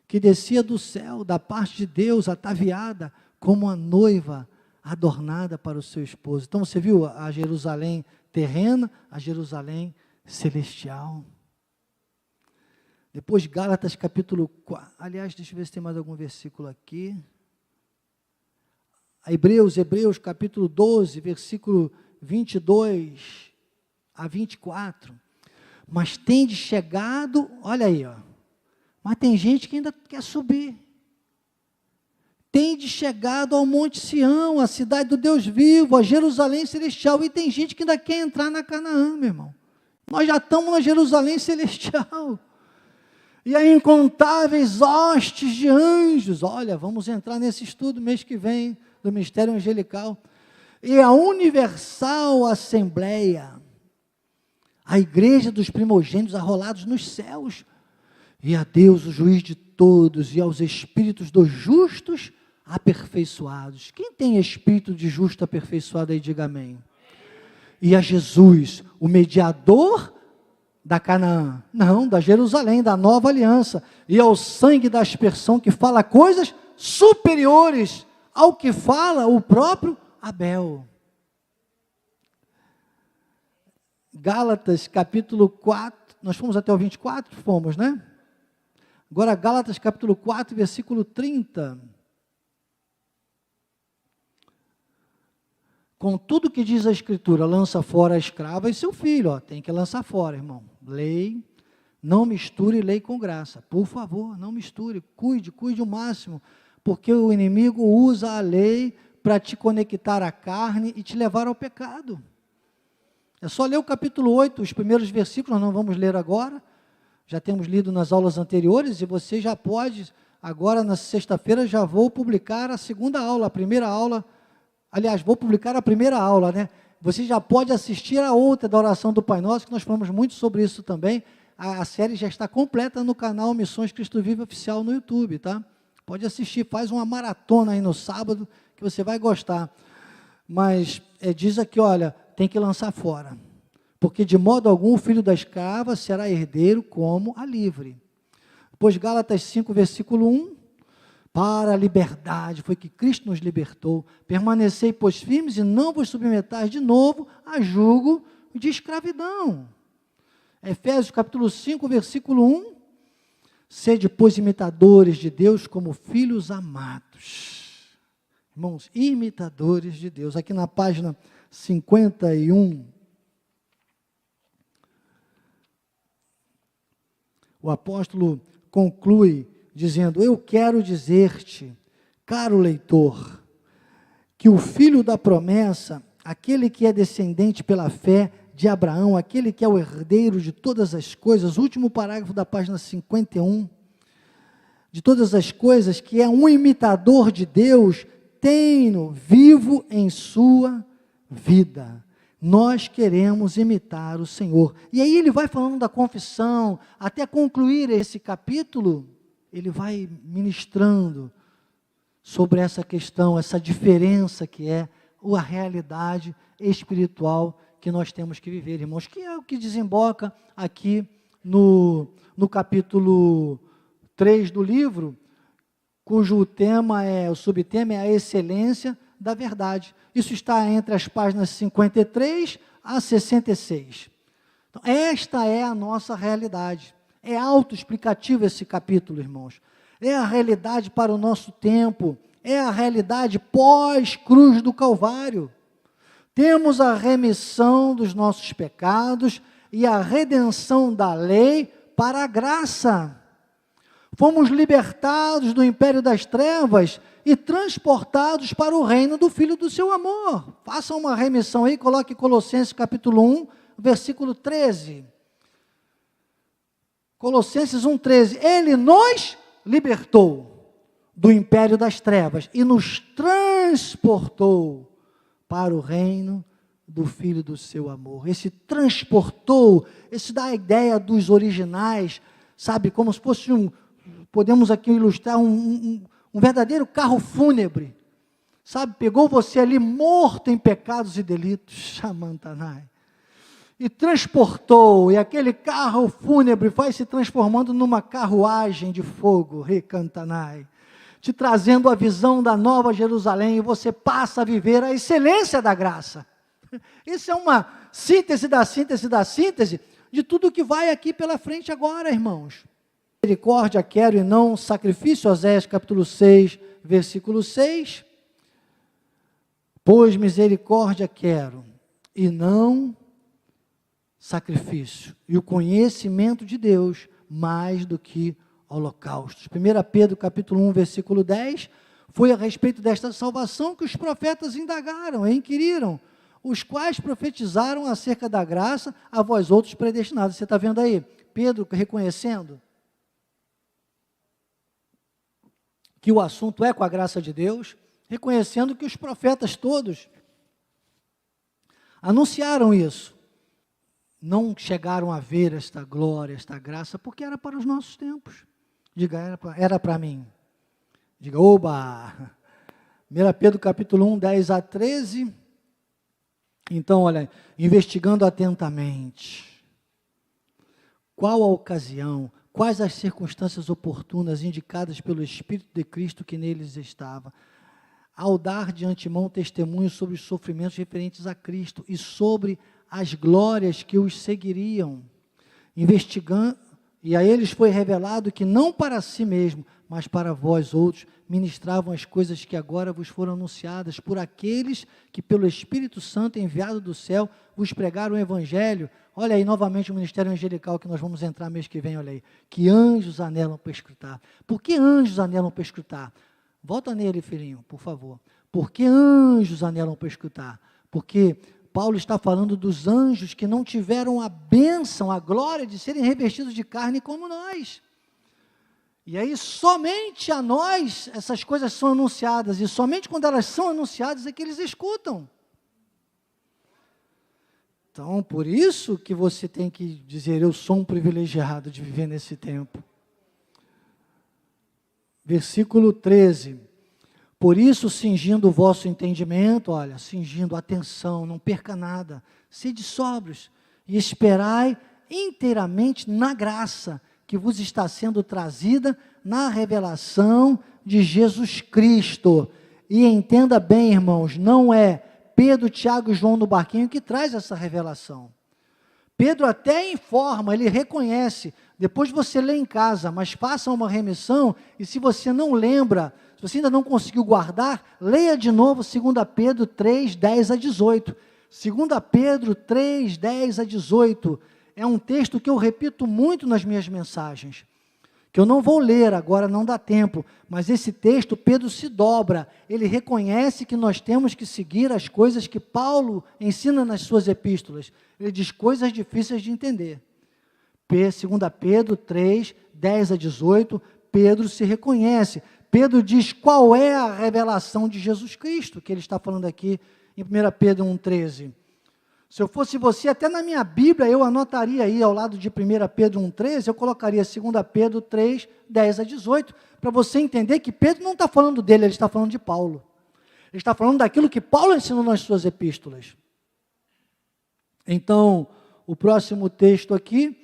que descia do céu, da parte de Deus, ataviada, como a noiva adornada para o seu esposo. Então você viu a Jerusalém terrena, a Jerusalém celestial. Depois Gálatas capítulo 4, aliás, deixa eu ver se tem mais algum versículo aqui. Hebreus capítulo 12, versículo 22 a 24, mas tendes chegado, olha aí, ó, mas tem gente que ainda quer subir, tendes chegado ao Monte Sião, a cidade do Deus vivo, a Jerusalém celestial, e tem gente que ainda quer entrar na Canaã, meu irmão, nós já estamos na Jerusalém celestial, e há incontáveis hostes de anjos, olha, vamos entrar nesse estudo mês que vem, do Ministério Angelical, e a Universal Assembleia, a igreja dos primogênitos arrolados nos céus, e a Deus, o juiz de todos, e aos espíritos dos justos aperfeiçoados. Quem tem espírito de justo aperfeiçoado aí, diga amém. E a Jesus, o mediador da Canaã, não, da Jerusalém, da nova aliança, e ao sangue da aspersão que fala coisas superiores ao que fala o próprio Abel. Gálatas capítulo 4, nós fomos até o 24? Fomos, né? Agora Gálatas capítulo 4, versículo 30. Com tudo que diz a Escritura, lança fora a escrava e seu filho, ó, tem que lançar fora, irmão. Lei, não misture lei com graça, por favor, não misture, cuide o máximo, porque o inimigo usa a lei para te conectar à carne e te levar ao pecado. É só ler o capítulo 8, os primeiros versículos, nós não vamos ler agora, já temos lido nas aulas anteriores, e você já pode, agora na sexta-feira, já vou publicar a segunda aula, a primeira aula, aliás, vou publicar a primeira aula, né? Você já pode assistir a outra da oração do Pai Nosso, que nós falamos muito sobre isso também, a série já está completa no canal Missões Cristo Vive Oficial no YouTube, tá? Pode assistir, faz uma maratona aí no sábado, que você vai gostar. Mas diz aqui, olha, tem que lançar fora. Porque de modo algum o filho da escrava será herdeiro como a livre. Depois Gálatas 5, versículo 1. Para a liberdade foi que Cristo nos libertou. Permanecei, pois, firmes e não vos submetais de novo a jugo de escravidão. Efésios capítulo 5, versículo 1. Sede, pois, imitadores de Deus como filhos amados. Irmãos, imitadores de Deus. Aqui na página 51, o apóstolo conclui dizendo: eu quero dizer-te, caro leitor, que o filho da promessa, aquele que é descendente pela fé de Abraão, aquele que é o herdeiro de todas as coisas, último parágrafo da página 51, de todas as coisas, que é um imitador de Deus, tem-no vivo em sua vida. Nós queremos imitar o Senhor. E aí ele vai falando da confissão, até concluir esse capítulo, ele vai ministrando sobre essa questão, essa diferença que é a realidade espiritual que nós temos que viver, irmãos, que é o que desemboca aqui no capítulo 3 do livro, cujo tema o subtema é a excelência da verdade. Isso está entre as páginas 53 a 66. Então, esta é a nossa realidade. É autoexplicativo esse capítulo, irmãos. É a realidade para o nosso tempo, é a realidade pós-cruz do Calvário. Temos a remissão dos nossos pecados e a redenção da lei para a graça. Fomos libertados do império das trevas e transportados para o reino do Filho do seu amor. Faça uma remissão aí, coloque Colossenses capítulo 1, versículo 13. Colossenses 1,13. Ele nos libertou do império das trevas e nos transportou para o reino do Filho do seu amor. Esse transportou, esse dá a ideia dos originais, sabe, como se fosse podemos aqui ilustrar um verdadeiro carro fúnebre, sabe, pegou você ali morto em pecados e delitos, Shamantanai, e transportou, e aquele carro fúnebre vai se transformando numa carruagem de fogo, Recantanai, te trazendo a visão da nova Jerusalém, e você passa a viver a excelência da graça. Isso é uma síntese da síntese da síntese de tudo que vai aqui pela frente agora, irmãos. Misericórdia quero e não sacrifício, Oséias capítulo 6, versículo 6. Pois misericórdia quero e não sacrifício, e o conhecimento de Deus mais do que holocaustos. 1 Pedro capítulo 1, versículo 10, foi a respeito desta salvação que os profetas indagaram e inquiriram, os quais profetizaram acerca da graça a vós outros predestinados. Você está vendo aí? Pedro reconhecendo que o assunto é com a graça de Deus, reconhecendo que os profetas todos anunciaram isso. Não chegaram a ver esta glória, esta graça, porque era para os nossos tempos. Diga, era para mim. Diga, oba! 1 Pedro capítulo 1, 10 a 13. Então, olha, investigando atentamente, qual a ocasião, quais as circunstâncias oportunas indicadas pelo Espírito de Cristo que neles estava, ao dar de antemão testemunho sobre os sofrimentos referentes a Cristo e sobre as glórias que os seguiriam, investigando, e a eles foi revelado que não para si mesmo, mas para vós outros, ministravam as coisas que agora vos foram anunciadas por aqueles que pelo Espírito Santo enviado do céu vos pregaram o Evangelho. Olha aí novamente o ministério angelical que nós vamos entrar mês que vem, olha aí, que anjos anelam para escutar. Por que anjos anelam para escutar? Volta nele, filhinho, por favor. Por que anjos anelam para escutar? Porque Paulo está falando dos anjos que não tiveram a bênção, a glória de serem revestidos de carne como nós. E aí somente a nós essas coisas são anunciadas, e somente quando elas são anunciadas é que eles escutam. Então, por isso que você tem que dizer, eu sou um privilegiado de viver nesse tempo. Versículo 13. Por isso, cingindo o vosso entendimento, olha, cingindo, atenção, não perca nada, sede sóbrios e esperai inteiramente na graça que vos está sendo trazida na revelação de Jesus Cristo. E entenda bem, irmãos, não é Pedro, Tiago e João no barquinho que traz essa revelação. Pedro até informa, ele reconhece, Depois você lê em casa, mas faça uma remissão, e se você não lembra, se você ainda não conseguiu guardar, leia de novo 2 Pedro 3, 10 a 18. 2 Pedro 3, 10 a 18. É um texto que eu repito muito nas minhas mensagens, que eu não vou ler agora, não dá tempo, mas esse texto, Pedro se dobra, ele reconhece que nós temos que seguir as coisas que Paulo ensina nas suas epístolas. Ele diz coisas difíceis de entender. 2 Pedro 3, 10 a 18, Pedro se reconhece. Pedro diz qual é a revelação de Jesus Cristo, que ele está falando aqui em 1 Pedro 1,13. Se eu fosse você, até na minha Bíblia, eu anotaria aí, ao lado de 1 Pedro 1,13, eu colocaria 2 Pedro 3, 10 a 18, para você entender que Pedro não está falando dele, ele está falando de Paulo. Ele está falando daquilo que Paulo ensinou nas suas epístolas. Então, o próximo texto aqui,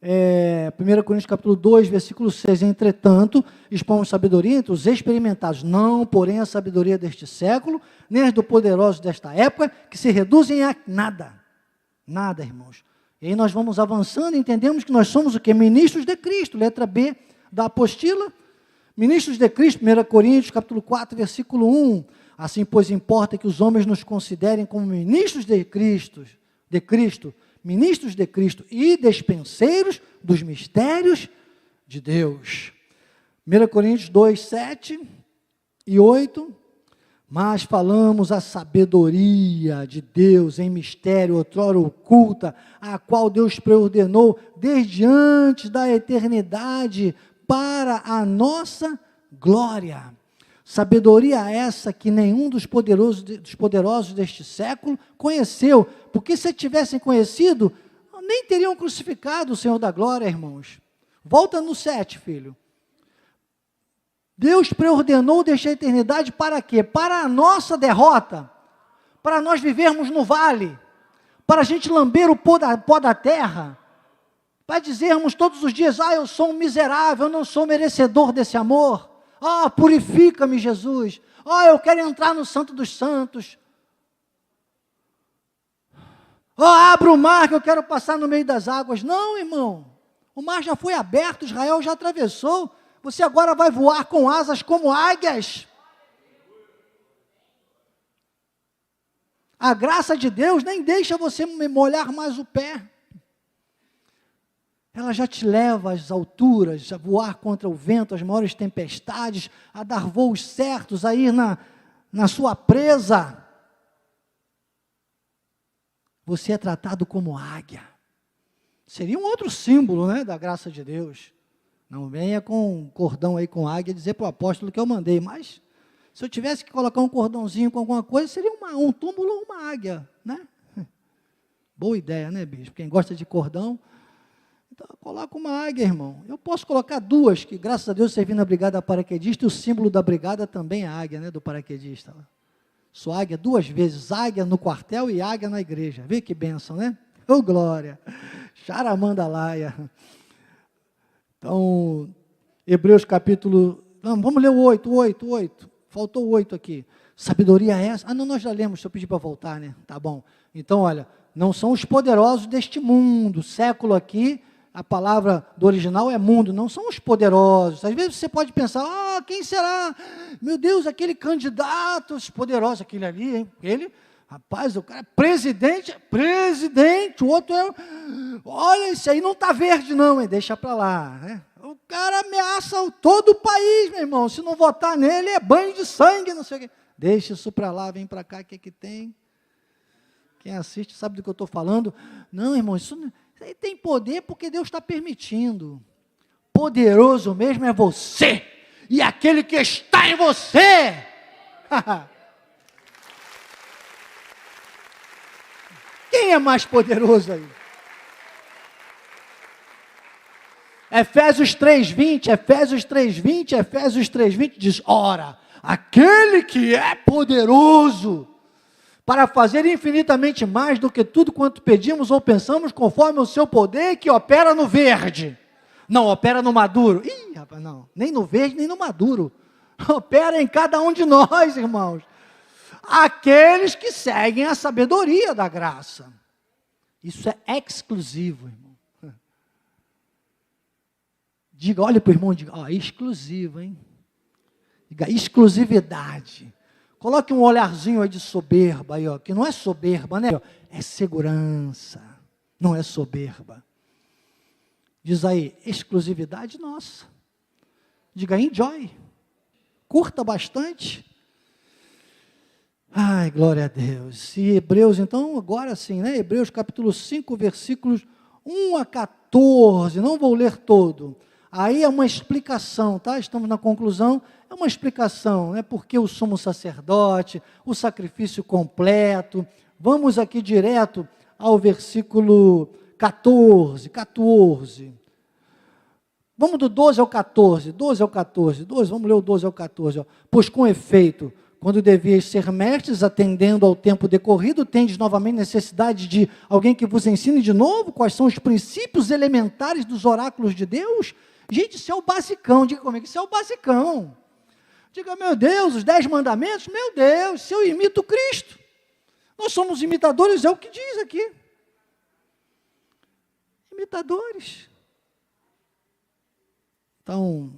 1 Coríntios capítulo 2, versículo 6, entretanto, expomos sabedoria entre os experimentados, não, porém, a sabedoria deste século, nem as do poderoso desta época, que se reduzem a nada. Nada, irmãos. E aí nós vamos avançando e entendemos que nós somos o quê? Ministros de Cristo, letra B da apostila. Ministros de Cristo, 1 Coríntios capítulo 4, versículo 1. Assim, pois, importa que os homens nos considerem como ministros de Cristo, ministros de Cristo e despenseiros dos mistérios de Deus. 1 Coríntios 2, 7 e 8. Mas falamos a sabedoria de Deus em mistério, outrora oculta, a qual Deus preordenou desde antes da eternidade para a nossa glória. Sabedoria essa que nenhum dos poderosos deste século conheceu, porque se tivessem conhecido, nem teriam crucificado o Senhor da glória, irmãos. Volta no 7, filho. Deus preordenou desde a eternidade para quê? Para a nossa derrota, para nós vivermos no vale, para a gente lamber o pó da terra, para dizermos todos os dias, eu sou um miserável, eu não sou merecedor desse amor. Purifica-me, Jesus. Eu quero entrar no Santo dos Santos. Abra o mar que eu quero passar no meio das águas. Não, irmão. O mar já foi aberto, Israel já atravessou. Você agora vai voar com asas como águias. A graça de Deus nem deixa você molhar mais o pé. Ela já te leva às alturas, a voar contra o vento, as maiores tempestades, a dar voos certos, a ir na sua presa. Você é tratado como águia. Seria um outro símbolo, né, da graça de Deus. Não venha com um cordão aí com águia dizer para o apóstolo que eu mandei, mas se eu tivesse que colocar um cordãozinho com alguma coisa, seria um túmulo ou uma águia, né? Boa ideia, né, bispo? Quem gosta de cordão, então coloca uma águia, irmão. Eu posso colocar duas, que graças a Deus servi na brigada paraquedista, e o símbolo da brigada também é a águia, né, do paraquedista. Sou águia 2 vezes, águia no quartel e águia na igreja. Vê que bênção, né? Glória! Charamandalaia! Então, Hebreus capítulo... vamos ler o 8. Faltou o 8 aqui. Sabedoria é essa? Não, nós já lemos, se eu pedir para voltar, né? Tá bom. Então, olha, não são os poderosos deste mundo. Século aqui, a palavra do original é mundo, não são os poderosos. Às vezes você pode pensar, quem será? Meu Deus, aquele candidato, os poderosos, aquele ali, hein? Rapaz, o cara é presidente, o outro olha, esse aí não está verde não, hein? Deixa para lá, né? O cara ameaça todo o país, meu irmão, se não votar nele é banho de sangue, não sei o quê. Deixa isso para lá, vem para cá, o que é que tem? Quem assiste sabe do que eu estou falando. Não, irmão, isso aí tem poder porque Deus está permitindo. Poderoso mesmo é você, e aquele que está em você. Quem é mais poderoso aí? Efésios 3:20 diz, ora, aquele que é poderoso para fazer infinitamente mais do que tudo quanto pedimos ou pensamos, conforme o seu poder que opera no verde. Não, opera no maduro. Rapaz, não, nem no verde, nem no maduro. Opera em cada um de nós, irmãos. Aqueles que seguem a sabedoria da graça. Isso é exclusivo, irmão. Diga, olha para o irmão e diga, ó, exclusivo, hein? Diga, exclusividade. Coloque um olharzinho aí de soberba aí, ó, que não é soberba, né? É segurança, não é soberba. Diz aí, exclusividade nossa. Diga, enjoy. Curta bastante. Ai, glória a Deus. E Hebreus, então, agora sim, né? Hebreus capítulo 5, versículos 1 a 14. Não vou ler todo. Aí é uma explicação, tá? Estamos na conclusão. É uma explicação, né? Porque o sumo sacerdote, o sacrifício completo. Vamos aqui direto ao versículo 14. Vamos do 12 ao 14. 12 ao 14. Vamos ler o 12 ao 14. Ó. Pois com efeito, quando devias ser mestres, atendendo ao tempo decorrido, tendes novamente necessidade de alguém que vos ensine de novo quais são os princípios elementares dos oráculos de Deus? Gente, isso é o basicão. Diga comigo, isso é o basicão. Diga, meu Deus, os 10 mandamentos, meu Deus, se eu imito Cristo. Nós somos imitadores, é o que diz aqui. Imitadores. Então,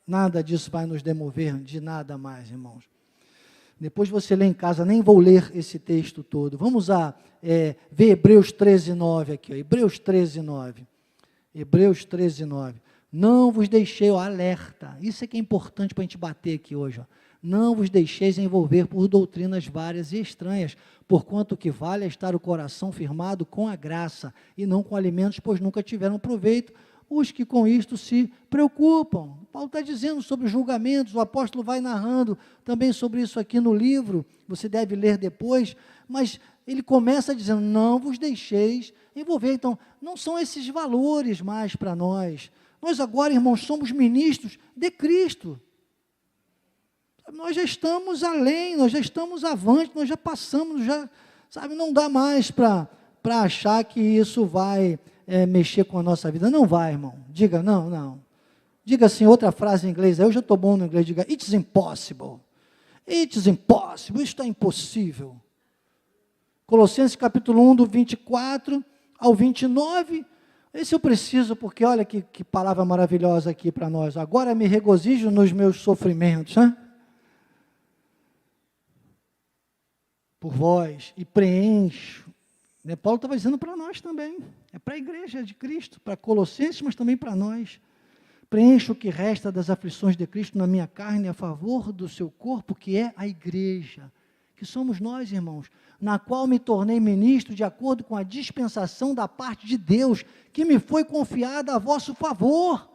nada disso vai nos demover de nada mais, irmãos. Depois você lê em casa, nem vou ler esse texto todo. Vamos ver Hebreus 13:9 aqui. Ó. Hebreus 13:9. Hebreus 13:9. Não vos deixei, ó, alerta. Isso é que é importante para a gente bater aqui hoje. Ó. Não vos deixeis envolver por doutrinas várias e estranhas, porquanto o que vale é estar o coração firmado com a graça, e não com alimentos, pois nunca tiveram proveito os que com isto se preocupam. Paulo está dizendo sobre os julgamentos, o apóstolo vai narrando também sobre isso aqui no livro, você deve ler depois, mas ele começa dizendo, não vos deixeis envolver. Então, não são esses valores mais para nós. Nós agora, irmãos, somos ministros de Cristo. Nós já estamos além, nós já estamos avante, nós já passamos, não dá mais para achar que isso vai mexer com a nossa vida. Não vai, irmão. Diga, não. Diga assim, outra frase em inglês, eu já estou bom no inglês, diga, it's impossible. It's impossible, isso é impossível. Colossenses capítulo 1, do 24 ao 29, esse eu preciso, porque olha que palavra maravilhosa aqui para nós. Agora me regozijo nos meus sofrimentos, né? Por vós, e preencho. Né? Paulo estava dizendo para nós também, é para a igreja de Cristo, para Colossenses, mas também para nós. Preencho o que resta das aflições de Cristo na minha carne a favor do seu corpo, que é a igreja, que somos nós, irmãos, na qual me tornei ministro de acordo com a dispensação da parte de Deus, que me foi confiada a vosso favor.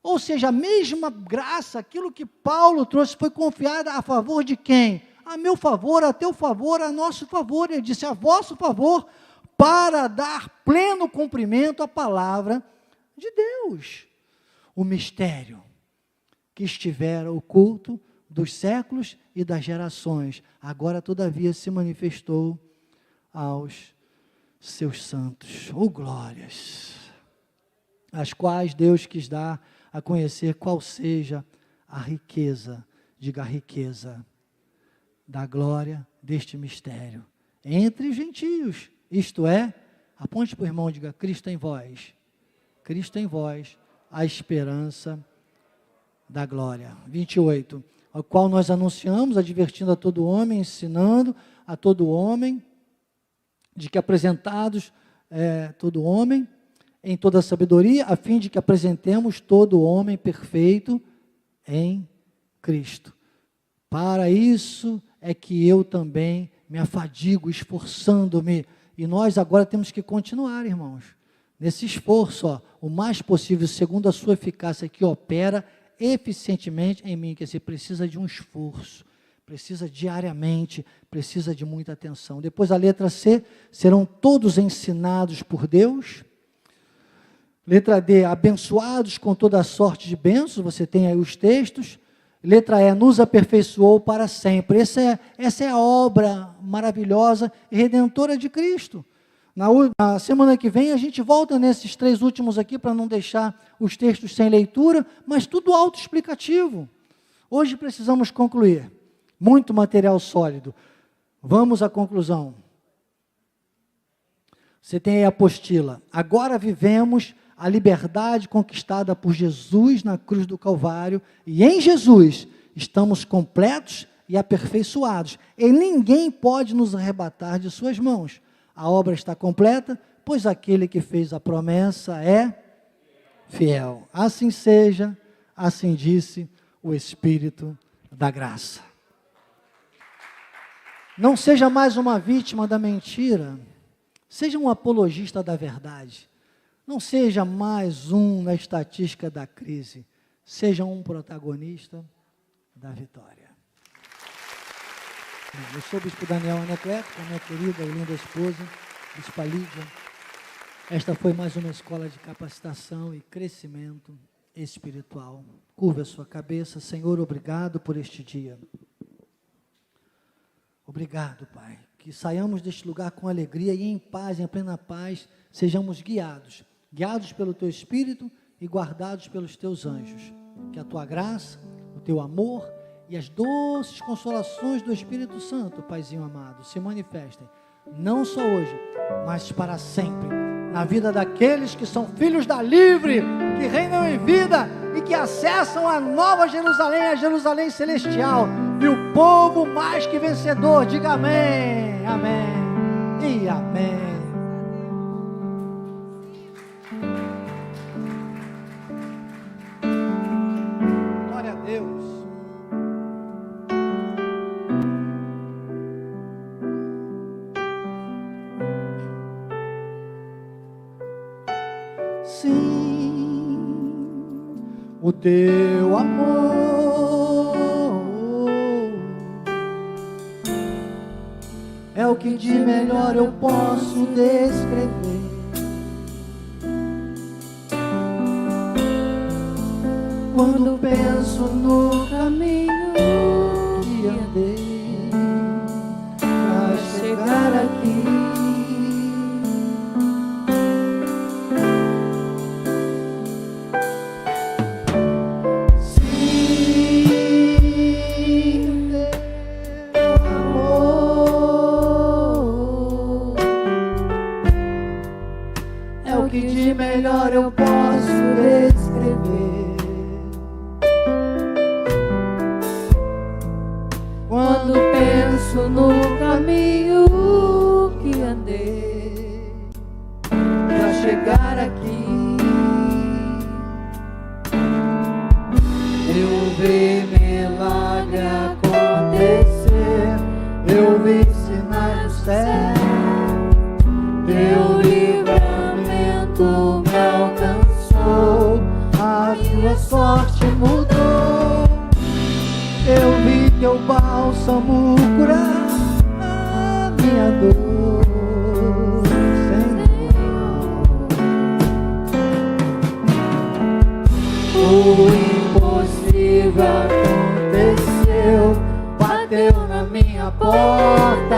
Ou seja, a mesma graça, aquilo que Paulo trouxe, foi confiada a favor de quem? A meu favor, a teu favor, a nosso favor. Ele disse, a vosso favor, para dar pleno cumprimento à palavra de Deus. O mistério que estivera oculto dos séculos e das gerações, agora todavia se manifestou aos seus santos. Oh, glórias! As quais Deus quis dar a conhecer qual seja a riqueza, diga a riqueza, da glória deste mistério, entre os gentios, isto é, aponte para o irmão, diga, Cristo em vós, a esperança da glória. 28, ao qual nós anunciamos, advertindo a todo homem, ensinando a todo homem, de que apresentados todo homem, em toda sabedoria, a fim de que apresentemos todo homem perfeito em Cristo. Para isso é que eu também me afadigo, esforçando-me, e nós agora temos que continuar, irmãos, nesse esforço, ó, o mais possível, segundo a sua eficácia, que opera eficientemente em mim, que você precisa de um esforço, precisa diariamente, precisa de muita atenção. Depois a letra C, serão todos ensinados por Deus. Letra D, abençoados com toda a sorte de bênçãos, você tem aí os textos. Letra E, nos aperfeiçoou para sempre. Essa é a obra maravilhosa e redentora de Cristo. Na semana que vem a gente volta nesses 3 últimos aqui, para não deixar os textos sem leitura, mas tudo autoexplicativo. Hoje precisamos concluir. Muito material sólido. Vamos à conclusão. Você tem aí a apostila. Agora vivemos a liberdade conquistada por Jesus na cruz do Calvário, e em Jesus estamos completos e aperfeiçoados, e ninguém pode nos arrebatar de suas mãos. A obra está completa, pois aquele que fez a promessa é fiel. Assim seja, assim disse o Espírito da graça. Não seja mais uma vítima da mentira, seja um apologista da verdade. Não seja mais um na estatística da crise, seja um protagonista da vitória. Eu sou o Bispo Daniel Anacleto, com a minha querida e linda esposa, Bispa Lídia. Esta foi mais uma escola de capacitação e crescimento espiritual. Curva a sua cabeça. Senhor, obrigado por este dia. Obrigado, Pai, que saiamos deste lugar com alegria e em paz, em plena paz, sejamos guiados pelo Teu Espírito e guardados pelos Teus anjos. Que a Tua graça, o Teu amor e as doces consolações do Espírito Santo, Paizinho amado, se manifestem, não só hoje, mas para sempre, na vida daqueles que são filhos da livre, que reinam em vida e que acessam a nova Jerusalém, a Jerusalém celestial, e o povo mais que vencedor. Diga amém, amém e amém. Glória a Deus. Sim, o Teu amor é o que de melhor eu posso descrever. Quando penso no caminho que andei para chegar aqui, melhor eu posso descrever. Quando penso no caminho que andei para chegar aqui, eu vi milagre acontecer, eu vi sinais do céu, Teu livramento me alcançou, a Tua sorte mudou, eu vi Teu bálsamo curar a minha dor, Senhor. O impossível aconteceu, bateu na minha porta,